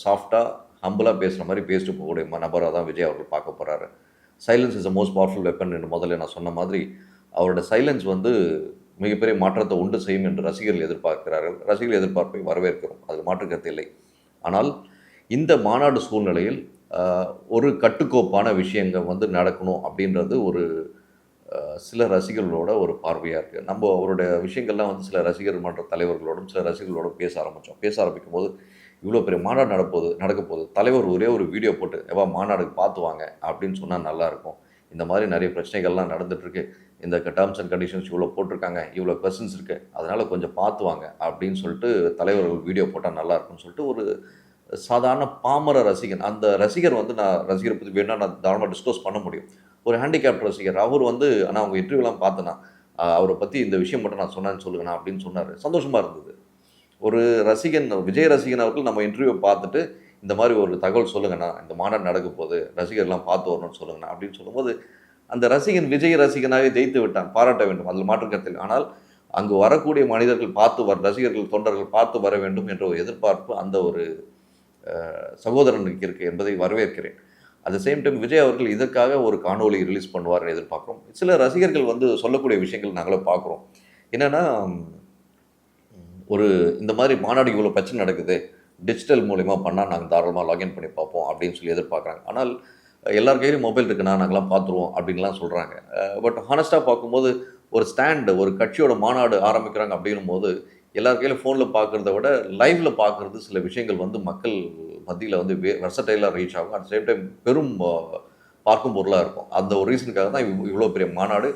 [SPEAKER 1] சாஃப்டாக ஹம்பிளாக பேசுகிற மாதிரி பேசிட்டு போகக்கூடிய நபராக தான் விஜய் அவர்கள் பார்க்க போகிறாரு. Silence is the most powerful weapon என்று முதல்ல நான் சொன்ன மாதிரி அவரோட சைலன்ஸ் வந்து மிகப்பெரிய மாற்றத்தை உண்டு செய்யும் என்று ரசிகர்கள் எதிர்பார்க்கிறார்கள். ரசிகர்கள் எதிர்பார்ப்பை வரவேற்கிறோம், அதில் மாற்று கருத்து இல்லை. ஆனால் இந்த மாநாடு சூழ்நிலையில் ஒரு கட்டுக்கோப்பான விஷயங்கள் வந்து நடக்கணும் அப்படின்றது ஒரு சில ரசிகர்களோட ஒரு பார்வையாக இருக்குது. நம்ம அவருடைய விஷயங்கள்லாம் வந்து சில ரசிகர் மன்ற தலைவர்களோடும் சில ரசிகர்களோடும் பேச ஆரம்பிக்கும் போது இவ்வளோ பெரிய மாநாடு நடக்க போகுது, தலைவர் ஒரே ஒரு வீடியோ போட்டு எவ்வளோ மாநாடுக்கு பார்த்து வாங்க அப்படின்னு சொன்னால் நல்லாயிருக்கும். இந்த மாதிரி நிறைய பிரச்சனைகள்லாம் நடந்துகிட்ருக்கு, இந்த டேர்ம்ஸ் அண்ட் கண்டிஷன்ஸ் இவ்வளோ போட்டிருக்காங்க, இவ்வளோ கொஸ்டின்ஸ் இருக்குது, அதனால் கொஞ்சம் பார்த்து வாங்க அப்படின்னு சொல்லிட்டு தலைவர்கள் வீடியோ போட்டால் நல்லாயிருக்கும்னு சொல்லிட்டு ஒரு சாதாரண பாமர ரசிகன், அந்த ரசிகர் வந்து நான் ரசிகரை பற்றி வேணால் நான் தாராளமாக டிஸ்கஸ் பண்ண முடியும். ஒரு ஹேண்டிகேப்ட் ரசிகர் அவர் வந்து ஆனால் அவங்க இன்டர்வியூலாம் பார்த்தேன்னா அவரை பற்றி இந்த விஷயம் மட்டும் நான் சொன்னேன்னு சொல்லுங்கண்ணா அப்படின்னு சொன்னார். சந்தோஷமாக இருந்தது. ஒரு ரசிகன், விஜய் ரசிகன் அவர்கள் நம்ம இன்டர்வியூ பார்த்துட்டு இந்த மாதிரி ஒரு தகவல் சொல்லுங்கண்ணா, இந்த மாநாடு நடக்க போது ரசிகர்லாம் பார்த்து வரணும்னு சொல்லுங்கண்ணா அப்படின்னு சொல்லும்போது அந்த ரசிகன் விஜய் ரசிகனாகவே ஜெயித்து விட்டான், பாராட்ட வேண்டும், அதில் மாற்று கருத்தில். ஆனால் அங்கு வரக்கூடிய மனிதர்கள் ரசிகர்கள் தொண்டர்கள் பார்த்து வர வேண்டும் என்ற ஒரு எதிர்பார்ப்பு அந்த ஒரு சகோதரனுக்கு இருக்குது என்பதை வரவேற்கிறேன். At the same time Vijay அவர்கள் இதற்காக ஒரு காணொலி ரிலீஸ் பண்ணுவார்னு எதிர்பார்க்குறோம். சில ரசிகர்கள் வந்து சொல்லக்கூடிய விஷயங்கள் நாங்களும் பார்க்குறோம். என்னென்னா, ஒரு இந்த மாதிரி மாநாடு இவ்வளோ பிரச்சனை நடக்குது, டிஜிட்டல் மூலிமா பண்ணால் நாங்கள் தாராளமாக லாகின் பண்ணி பார்ப்போம் அப்படின்னு சொல்லி எதிர்பார்க்குறாங்க. ஆனால் எல்லார் கையிலும் மொபைல் இருக்குண்ணா, நாங்களாம் பார்த்துருவோம் அப்படின்லாம் சொல்கிறாங்க. பட் ஹானஸ்ட்டாக பார்க்கும்போது ஒரு ஸ்டாண்டு, ஒரு கட்சியோட மாநாடு ஆரம்பிக்கிறாங்க அப்படின்னும்போது, எல்லார் கையிலும் ஃபோனில் பார்க்குறத விட லைவ்ல பார்க்குறது சில விஷயங்கள் வந்து மக்கள் மத்தியில வந்து வெர்சடைலாக ரீச் ஆகும். அட் சேம் டைம் பெரும் பார்க்கும் பொருளாக இருக்கும். அந்த ஒரு ரீசனுக்காக தான் இவ்வளோ பெரிய மாநாடு.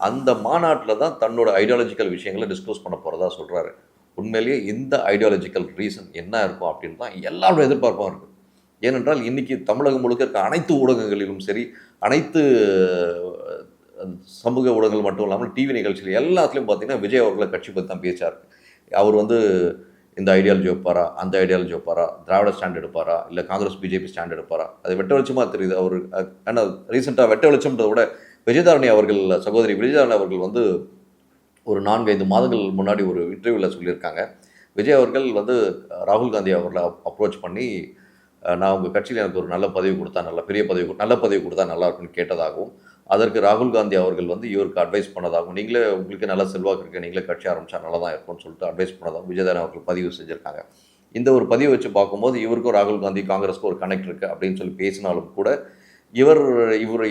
[SPEAKER 1] அந்த மாநாட்டில் தான் தன்னோட ஐடியாலஜிக்கல் விஷயங்களை டிஸ்கஸ் பண்ண போகிறதா சொல்கிறாரு. உண்மையிலேயே இந்த ஐடியாலஜிக்கல் ரீசன் என்ன இருக்கும் அப்படின்னு தான் எல்லாரோட எதிர்பார்ப்பும் இருக்குது. ஏனென்றால் இன்றைக்கி தமிழகம் முழுக்க இருக்க அனைத்து ஊடகங்களிலும் சரி, அனைத்து சமூக ஊடகங்கள் மட்டும் இல்லாமல் டிவி நிகழ்ச்சிகள் எல்லாத்துலேயும் பார்த்தீங்கன்னா விஜய் அவர்களை கட்சி பற்றி தான் பேச்சார். அவர் வந்து இந்த ஐடியாலஜி வைப்பாரா, அந்த ஐடியாலஜி வைப்பாரா, திராவிட ஸ்டாண்ட் எடுப்பாரா, இல்லை காங்கிரஸ் பிஜேபி ஸ்டாண்ட் எடுப்பாரா, அது வெட்ட வெளிச்சமாக தெரியுது. அவர் ஆனால் ரீசெண்டாக வெட்ட வெளிச்சம்ன்றதை விட விஜயதாரணி அவர்கள், சகோதரி விஜயதாரணி அவர்கள் வந்து ஒரு 4-5 மாதங்கள் முன்னாடி ஒரு இன்டர்வியூவில் சொல்லியிருக்காங்க. விஜய் அவர்கள் வந்து ராகுல் காந்தி அவர்களை அப்ரோச் பண்ணி, நான் உங்கள் கட்சியில் எனக்கு ஒரு நல்ல பதவி கொடுத்தா, நல்ல பதவி கொடுத்தா நல்லா இருக்குன்னு கேட்டதாகவும், அதற்கு ராகுல் காந்தி அவர்கள் வந்து இவருக்கு அட்வைஸ் பண்ணதாகவும், நீங்களே உங்களுக்கு நல்ல செல்வாக்கு இருக்குது, நீங்களே கட்சி ஆரம்பித்தா நல்லா தான் இருக்கும்னு சொல்லிட்டு அட்வைஸ் பண்ணதாகவும் விஜயதாரணி அவர்கள் பதிவு செஞ்சுருக்காங்க. இந்த ஒரு பதிவை வச்சு பார்க்கும்போது இவருக்கும் ராகுல் காந்தி காங்கிரஸுக்கும் ஒரு கனெக்ட் இருக்குது அப்படின்னு சொல்லி பேசினாலும் கூட, இவர்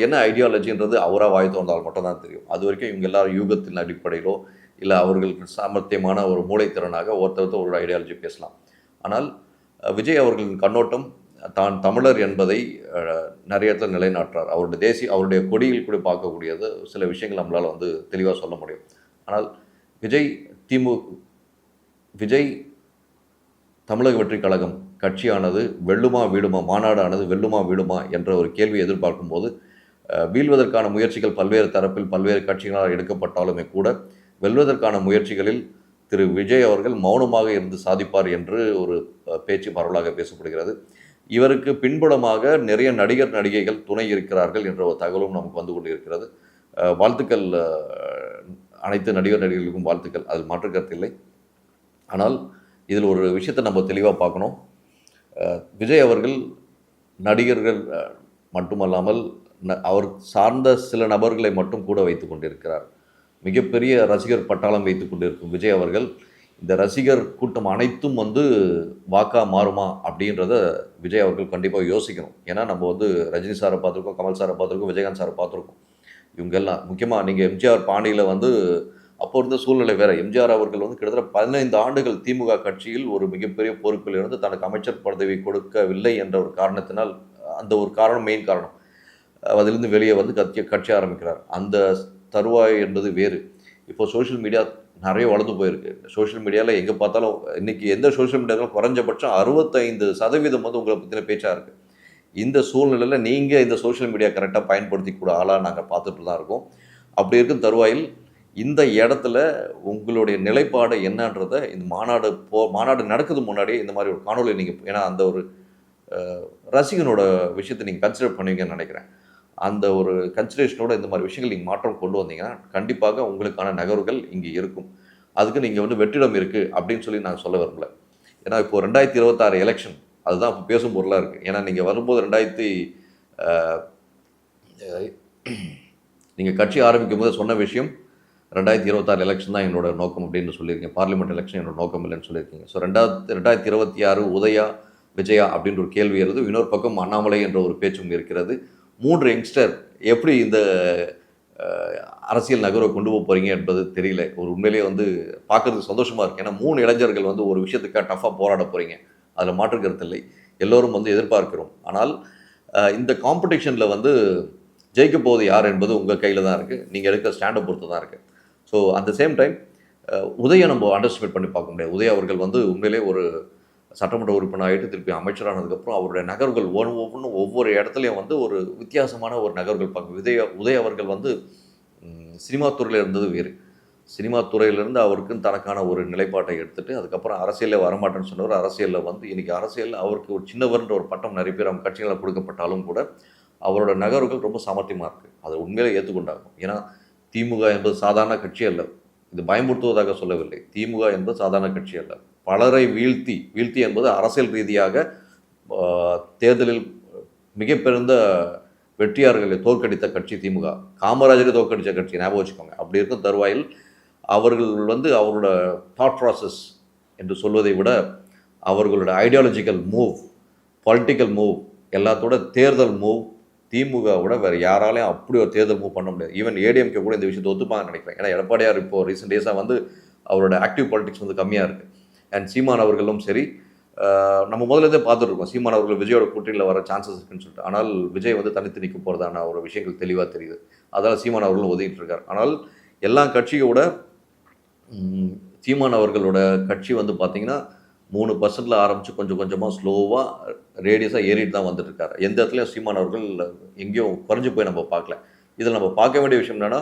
[SPEAKER 1] என்ன ஐடியாலஜின்றது அவராக வாய் தோன்றால் மட்டும்தான் தெரியும். அது வரைக்கும் இவங்க எல்லாரும் யூகத்தின் அடிப்படையிலோ இல்லை அவர்களுக்கு சாமர்த்தியமான ஒரு மூளைத்திறனாக ஒருத்தர் ஒரு ஐடியாலஜி பேசலாம். ஆனால் விஜய் அவர்களின் கண்ணோட்டம் தான் தமிழர் என்பதை நிறைய இடத்துல நிலைநாட்டுறார். அவருடைய கொடியில் கூட பார்க்கக்கூடியது சில விஷயங்கள் நம்மளால் வந்து தெளிவாக சொல்ல முடியும். ஆனால் விஜய் தமிழக வெற்றி கழகம் கட்சியானது வெல்லுமா வீடுமா, மாநாடானது வெல்லுமா வீடுமா என்ற ஒரு கேள்வியை எதிர்பார்க்கும்போது, வீழ்வதற்கான முயற்சிகள் பல்வேறு தரப்பில் பல்வேறு கட்சிகளால் எடுக்கப்பட்டாலுமே கூட வெல்வதற்கான முயற்சிகளில் திரு விஜய் அவர்கள் மௌனமாக இருந்து சாதிப்பார் என்று ஒரு பேச்சு பரவலாக பேசப்படுகிறது. இவருக்கு பின்புலமாக நிறைய நடிகர் நடிகைகள் துணை இருக்கிறார்கள் என்ற ஒரு தகவலும் நமக்கு வந்து கொண்டு இருக்கிறது. வாழ்த்துக்கள், அனைத்து நடிகர் நடிகைகளுக்கும் வாழ்த்துக்கள், அதில் மாற்று கருத்து இல்லை. ஆனால் இதில் ஒரு விஷயத்தை நம்ம தெளிவாக பார்க்கணும். விஜய் அவர்கள் நடிகர்கள் மட்டுமல்லாமல் அவர் சார்ந்த சில நபர்களை மட்டும் கூட வைத்து கொண்டிருக்கிறார். மிகப்பெரிய ரசிகர் பட்டாளம் வைத்து கொண்டிருக்கும் விஜய் அவர்கள் இந்த ரசிகர் கூட்டம் அனைத்தும் வந்து வாக்கா மாறுமா அப்படின்றத விஜய் அவர்கள் கண்டிப்பாக யோசிக்கணும். ஏன்னா நம்ம வந்து ரஜினி சாரை பார்த்துருக்கோம், கமல் சாரை பார்த்துருக்கோம், விஜயகாந்த் சாரை பார்த்துருக்கோம். இவங்கெல்லாம் முக்கியமாக நீங்கள் எம்ஜிஆர் பாணியில் வந்து அப்போ இருந்த சூழ்நிலை வேறு. எம்ஜிஆர் அவர்கள் வந்து கிட்டத்தட்ட 15 ஆண்டுகள் திமுக கட்சியில் ஒரு மிகப்பெரிய பொறுப்பில் இருந்து தனக்கு அமைச்சர் பதவி கொடுக்கவில்லை என்ற ஒரு காரணத்தினால், அந்த ஒரு காரணம் மெயின் காரணம், அதிலிருந்து வெளியே வந்து கட்சி ஆரம்பிக்கிறார். அந்த தருவாய் என்பது வேறு. இப்போ சோஷியல் மீடியா நிறைய வளர்ந்து போயிருக்கு. சோஷியல் மீடியாவில் எங்கே பார்த்தாலும் இன்றைக்கி எந்த சோஷியல் மீடியாவில் குறைஞ்சபட்சம் 65% வந்து உங்களை பற்றின பேச்சாக இருக்குது. இந்த சூழ்நிலையில் நீங்கள் இந்த சோஷியல் மீடியா கரெக்டாக பயன்படுத்திக்கூட ஆளாக நாங்கள் பார்த்துட்டு தான் இருக்கோம். அப்படி இருக்கும் தருவாயில் இந்த இடத்துல உங்களுடைய நிலைப்பாடு என்னன்றதை இந்த மாநாடு நடக்குது முன்னாடியே இந்த மாதிரி ஒரு காணொலி நீங்கள், ஏன்னா அந்த ஒரு ரசிகனோட விஷயத்தை நீங்கள் கன்சிடர் பண்ணுவீங்கன்னு நினைக்கிறேன். அந்த ஒரு கன்சிடரேஷனோட இந்த மாதிரி விஷயங்கள் நீங்கள் மாற்றம் கொண்டு வந்தீங்கன்னா கண்டிப்பாக உங்களுக்கான நகர்வுகள் இங்கே இருக்கும். அதுக்கு நீங்கள் வந்து வெற்றிடம் இருக்குது அப்படின்னு சொல்லி நான் சொல்ல விரும்பல. ஏன்னா இப்போது 2026 எலெக்ஷன் அதுதான் இப்போ பேசும் பொருளாக இருக்குது. ஏன்னா நீங்கள் வரும்போது நீங்கள் கட்சி ஆரம்பிக்கும் போது சொன்ன விஷயம் 2026 எலெக்ஷன் தான் என்னோட நோக்கம் அப்படின்னு சொல்லியிருக்கீங்க. பார்லிமெண்ட் எலெக்ஷன் என்னோட நோக்கம் இல்லைன்னு சொல்லியிருக்கீங்க. ஸோ 2026 உதயா விஜயா அப்படின்ற ஒரு கேள்வி எழுது. இன்னொரு பக்கம் அண்ணாமலை என்ற ஒரு பேச்சும் இருக்கிறது. 3 யங்ஸ்டர் எப்படி இந்த அரசியல் நகர்வை கொண்டு போக போகிறீங்க என்பது தெரியல. ஒரு உண்மையிலேயே வந்து பார்க்குறதுக்கு சந்தோஷமாக இருக்குது. ஏன்னா 3 இளைஞர்கள் வந்து ஒரு விஷயத்துக்காக டஃப்பாக போராட போகிறீங்க, அதில் மாற்று கருத்து இல்லை. எல்லோரும் வந்து எதிர்பார்க்கிறோம். ஆனால் இந்த காம்படிஷனில் வந்து ஜெயிக்க போவது யார் என்பது உங்கள் கையில் தான் இருக்குது. நீங்கள் எடுக்கிற ஸ்டாண்டை பொறுத்து தான் இருக்குது. ஸோ அந்த சேம் டைம் உதயை நம்ம அண்டர்ஸ்டிமேட் பண்ணி பார்க்க முடியாது. உதய அவர்கள் வந்து உண்மையிலே ஒரு சட்டமன்ற உறுப்பினர் ஆகிட்டு திருப்பி அமைச்சரானதுக்கப்புறம் அவருடைய நகர்வுகள் ஒவ்வொரு இடத்துலையும் வந்து ஒரு வித்தியாசமான ஒரு நகர்வுகள் பார்க்க. உதய அவர்கள் வந்து சினிமா துறையில் இருந்தது வேறு. சினிமா துறையிலேருந்து அவருக்குன்னு தனக்கான ஒரு நிலைப்பாட்டை எடுத்துகிட்டு அதுக்கப்புறம் அரசியலில் வரமாட்டேன்னு சொன்னவர் அரசியலில் வந்து இன்றைக்கி அரசியலில் அவருக்கு ஒரு சின்னவர்ன்ற ஒரு பட்டம் நிறைய பேர் அவங்க கட்சிகளில் கொடுக்கப்பட்டாலும் கூட அவரோட நகர்வுகள் ரொம்ப சாமர்த்தியமாக இருக்குது. அதை உண்மையிலே ஏற்றுக்கொண்டாகும். ஏன்னா திமுக என்பது சாதாரண கட்சி அல்ல. இது பயமுறுத்துவதாக சொல்லவில்லை. திமுக என்பது சாதாரண கட்சி அல்ல. பலரை வீழ்த்தி என்பது அரசியல் ரீதியாக தேர்தலில் மிகப்பெருந்த வெற்றியாளர்களை தோற்கடித்த கட்சி திமுக. காமராஜரை தோற்கடித்த கட்சி, ஞாபகம் வச்சுக்கோங்க. அப்படி இருக்கும் தருவாயில் அவர்கள் வந்து அவரோட தாட் ப்ராசஸ் என்று சொல்வதை விட அவர்களோட ஐடியாலஜிக்கல் மூவ், பொலிட்டிக்கல் மூவ், எல்லாத்தோட தேர்தல் மூவ், திமுகவோட வேறு யாராலையும் அப்படி ஒரு தேர்தல் மூவ் பண்ண முடியாது. ஈவன் ஏடிஎம்கே கூட இந்த விஷயத்தை ஒத்துப்பாங்கன்னு நினைக்கிறேன். ஏன்னா எடப்பாடியார் இப்போ ரீசெண்ட் டேஸாக வந்து அவரோட ஆக்டிவ் பாலிடிக்ஸ் வந்து கம்மியாக இருக்குது. அண்ட் சீமான் அவர்களும் சரி, நம்ம முதல்ல பார்த்துருக்கோம் சீமான் அவர்கள் விஜயோட கூட்டணியில் வர சான்சஸ் இருக்குன்னு சொல்லிட்டு. ஆனால் விஜய் வந்து தனித்து நிற்க போகிறதான ஒரு விஷயங்கள் தெளிவாக தெரியுது. அதனால் சீமான் அவர்களும் ஒதுக்கிட்டு இருக்கார். ஆனால் எல்லா கட்சியோட சீமான் அவர்களோட கட்சி வந்து பார்த்திங்கன்னா 3% ஆரம்பித்து கொஞ்சம் கொஞ்சமாக ஸ்லோவாக ரேடியஸாக ஏறிட்டு தான் வந்துட்டு இருக்காரு. எந்த இடத்துலையும் சீமான் அவர்கள் எங்கேயும் குறைஞ்சி போய் நம்ம பார்க்கல. இதில் நம்ம பார்க்க வேண்டிய விஷயம் என்னென்னா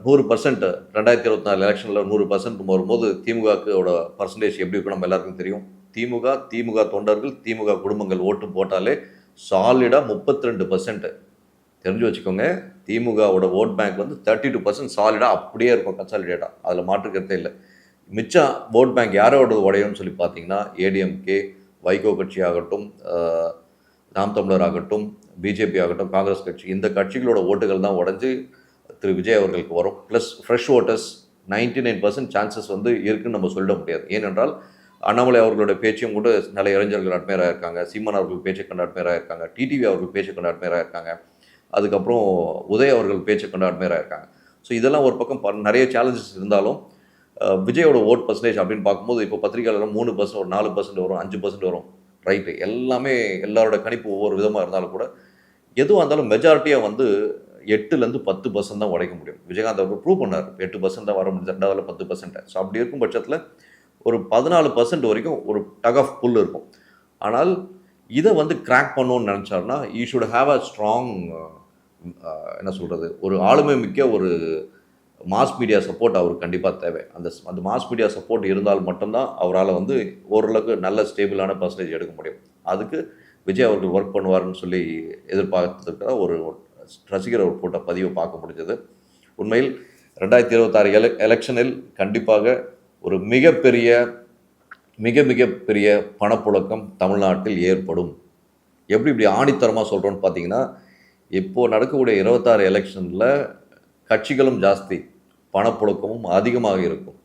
[SPEAKER 1] 100% 2024 எலெக்ஷனில் 100% வரும்போது திமுகவோட பர்சன்டேஜ் எப்படி இருக்கும் நம்ம எல்லாருக்கும் தெரியும். திமுக தொண்டர்கள், திமுக குடும்பங்கள் ஓட்டு போட்டாலே சாலிடாக 32%. தெரிஞ்சு வச்சுக்கோங்க, திமுகவோட ஓட் பேங்க் வந்து 32% சாலிடாக அப்படியே இருக்கும் கன்சாலிடேட்டாக. அதில் மாற்றுக்கிறதே இல்லை. மிச்சம் ஓட் பேங்க் யாரோட உடையும்னு சொல்லி பார்த்தீங்கன்னா ஏடிஎம்கே, வைகோ கட்சி ஆகட்டும், நாம் தமிழர் ஆகட்டும், பிஜேபி ஆகட்டும், காங்கிரஸ் கட்சி, இந்த கட்சிகளோட ஓட்டுகள் தான் உடஞ்சி திரு விஜய் அவர்களுக்கு வரும். ப்ளஸ் ஃப்ரெஷ் ஓட்டர்ஸ் 99% சான்சஸ் வந்து இருக்குன்னு நம்ம சொல்ல முடியாது. ஏனென்றால் அண்ணாமலை அவர்களோட பேச்சையும் கூட நல்ல இளைஞர்கள் அட்மையராக இருக்காங்க. சீமான் அவர்கள் பேச்சை கண்டு அட்மையராக இருக்காங்க. டிடிவி அவர்கள் பேச்சை கண்டு அட்மையராக இருக்காங்க. அதுக்கப்புறம் உதய் அவர்கள் பேச்சை கண்டு அட்மையராக இருக்காங்க. ஸோ இதெல்லாம் ஒரு பக்கம் நிறைய சேலஞ்சஸ் இருந்தாலும் விஜயோட ஓட் பர்சன்டேஜ் அப்படின்னு பார்க்கும்போது இப்போ பத்திரிகையாளர் 3% ஒரு 4% வரும், 5% வரும். ரைட்டு, எல்லாமே எல்லாரோட கணிப்பு ஒவ்வொரு விதமாக இருந்தாலும் கூட எதுவாக இருந்தாலும் மெஜாரிட்டியாக வந்து 8லேருந்து 10% தான் உடைக்க முடியும். விஜயகாந்த் அவர்கள் ப்ரூவ் பண்ணார் 8% தான் வர முடியும், 2வது 10%. ஸோ அப்படி இருக்கும் பட்சத்தில் ஒரு 14% வரைக்கும் ஒரு டக் ஆஃப் புல் இருக்கும். ஆனால் இதை வந்து கிராக் பண்ணணும்னு நினச்சாருன்னா you should have a strong என்ன சொல்கிறது, ஒரு ஆளுமை மிக்க ஒரு மாஸ் மீடியா சப்போர்ட் அவருக்கு கண்டிப்பாக தேவை. அந்த மாஸ் மீடியா சப்போர்ட் இருந்தால் மட்டும்தான் அவரால் வந்து ஓரளவுக்கு நல்ல ஸ்டேபிளான பர்சன்டேஜ் எடுக்க முடியும். அதுக்கு விஜய் அவர்கள் ஒர்க் பண்ணுவார்னு சொல்லி எதிர்பார்த்துருக்கிற ஒரு ரசிகர் அவர் போட்ட பதிவை பார்க்க முடிஞ்சது. உண்மையில் 2026 எலெக்ஷனில் கண்டிப்பாக ஒரு மிகப்பெரிய பணப்புழக்கம் தமிழ்நாட்டில் ஏற்படும். இப்படி ஆணித்தரமாக சொல்கிறோன்னு பார்த்தீங்கன்னா, இப்போது நடக்கக்கூடிய 26 எலெக்ஷனில் கட்சிகளும் ஜாஸ்தி, பணப்புழக்கமும் அதிகமாக இருக்கும்.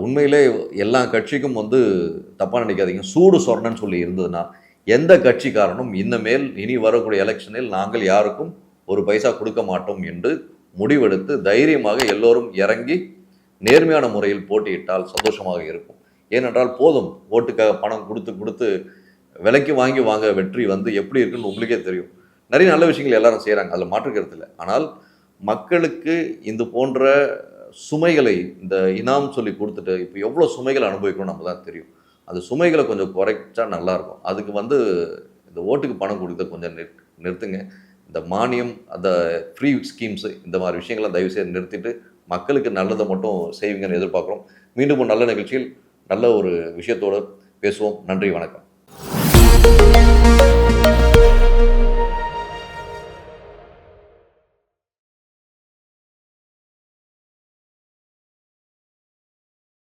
[SPEAKER 1] உண்மையிலே எல்லா கட்சிக்கும் வந்து தப்பாக நினைக்காதீங்க, சூடு சொரணன்னு சொல்லி இருந்ததுன்னா எந்த கட்சிக்காரனும் இனி வரக்கூடிய எலெக்ஷனில் நாங்கள் யாருக்கும் ஒரு பைசா கொடுக்க மாட்டோம் என்று முடிவெடுத்து தைரியமாக எல்லோரும் இறங்கி நேர்மையான முறையில் போட்டியிட்டால் சந்தோஷமாக இருக்கும். ஏனென்றால் போதும், ஓட்டுக்காக பணம் கொடுத்து விலைக்கு வாங்க வெற்றி வந்து எப்படி இருக்குன்னு உங்களுக்கே தெரியும். நிறைய நல்ல விஷயங்கள் எல்லாரும் செய்கிறாங்க, அதில் மாற்றுக்கிறது இல்லை. ஆனால் மக்களுக்கு இந்த போன்ற சுமைகளை இந்த இனாம் சொல்லி கொடுத்துட்டு இப்போ எவ்வளோ சுமைகள் அனுபவிக்கணும் நம்ம தான் தெரியும். அந்த சுமைகளை கொஞ்சம் குறைச்சா நல்லாயிருக்கும். அதுக்கு வந்து இந்த ஓட்டுக்கு பணம் கொடுத்த கொஞ்சம் நிறுத்துங்க. இந்த மானியம், அந்த ஃப்ரீ ஸ்கீம்ஸு, இந்த மாதிரி விஷயங்களை தயவுசெய்து நிறுத்திட்டு மக்களுக்கு நல்லதை மட்டும் செய்வீங்கன்னு எதிர்பார்க்குறோம். மீண்டும் ஒரு நல்ல நிகழ்ச்சியில் நல்ல ஒரு விஷயத்தோடு பேசுவோம். நன்றி, வணக்கம்.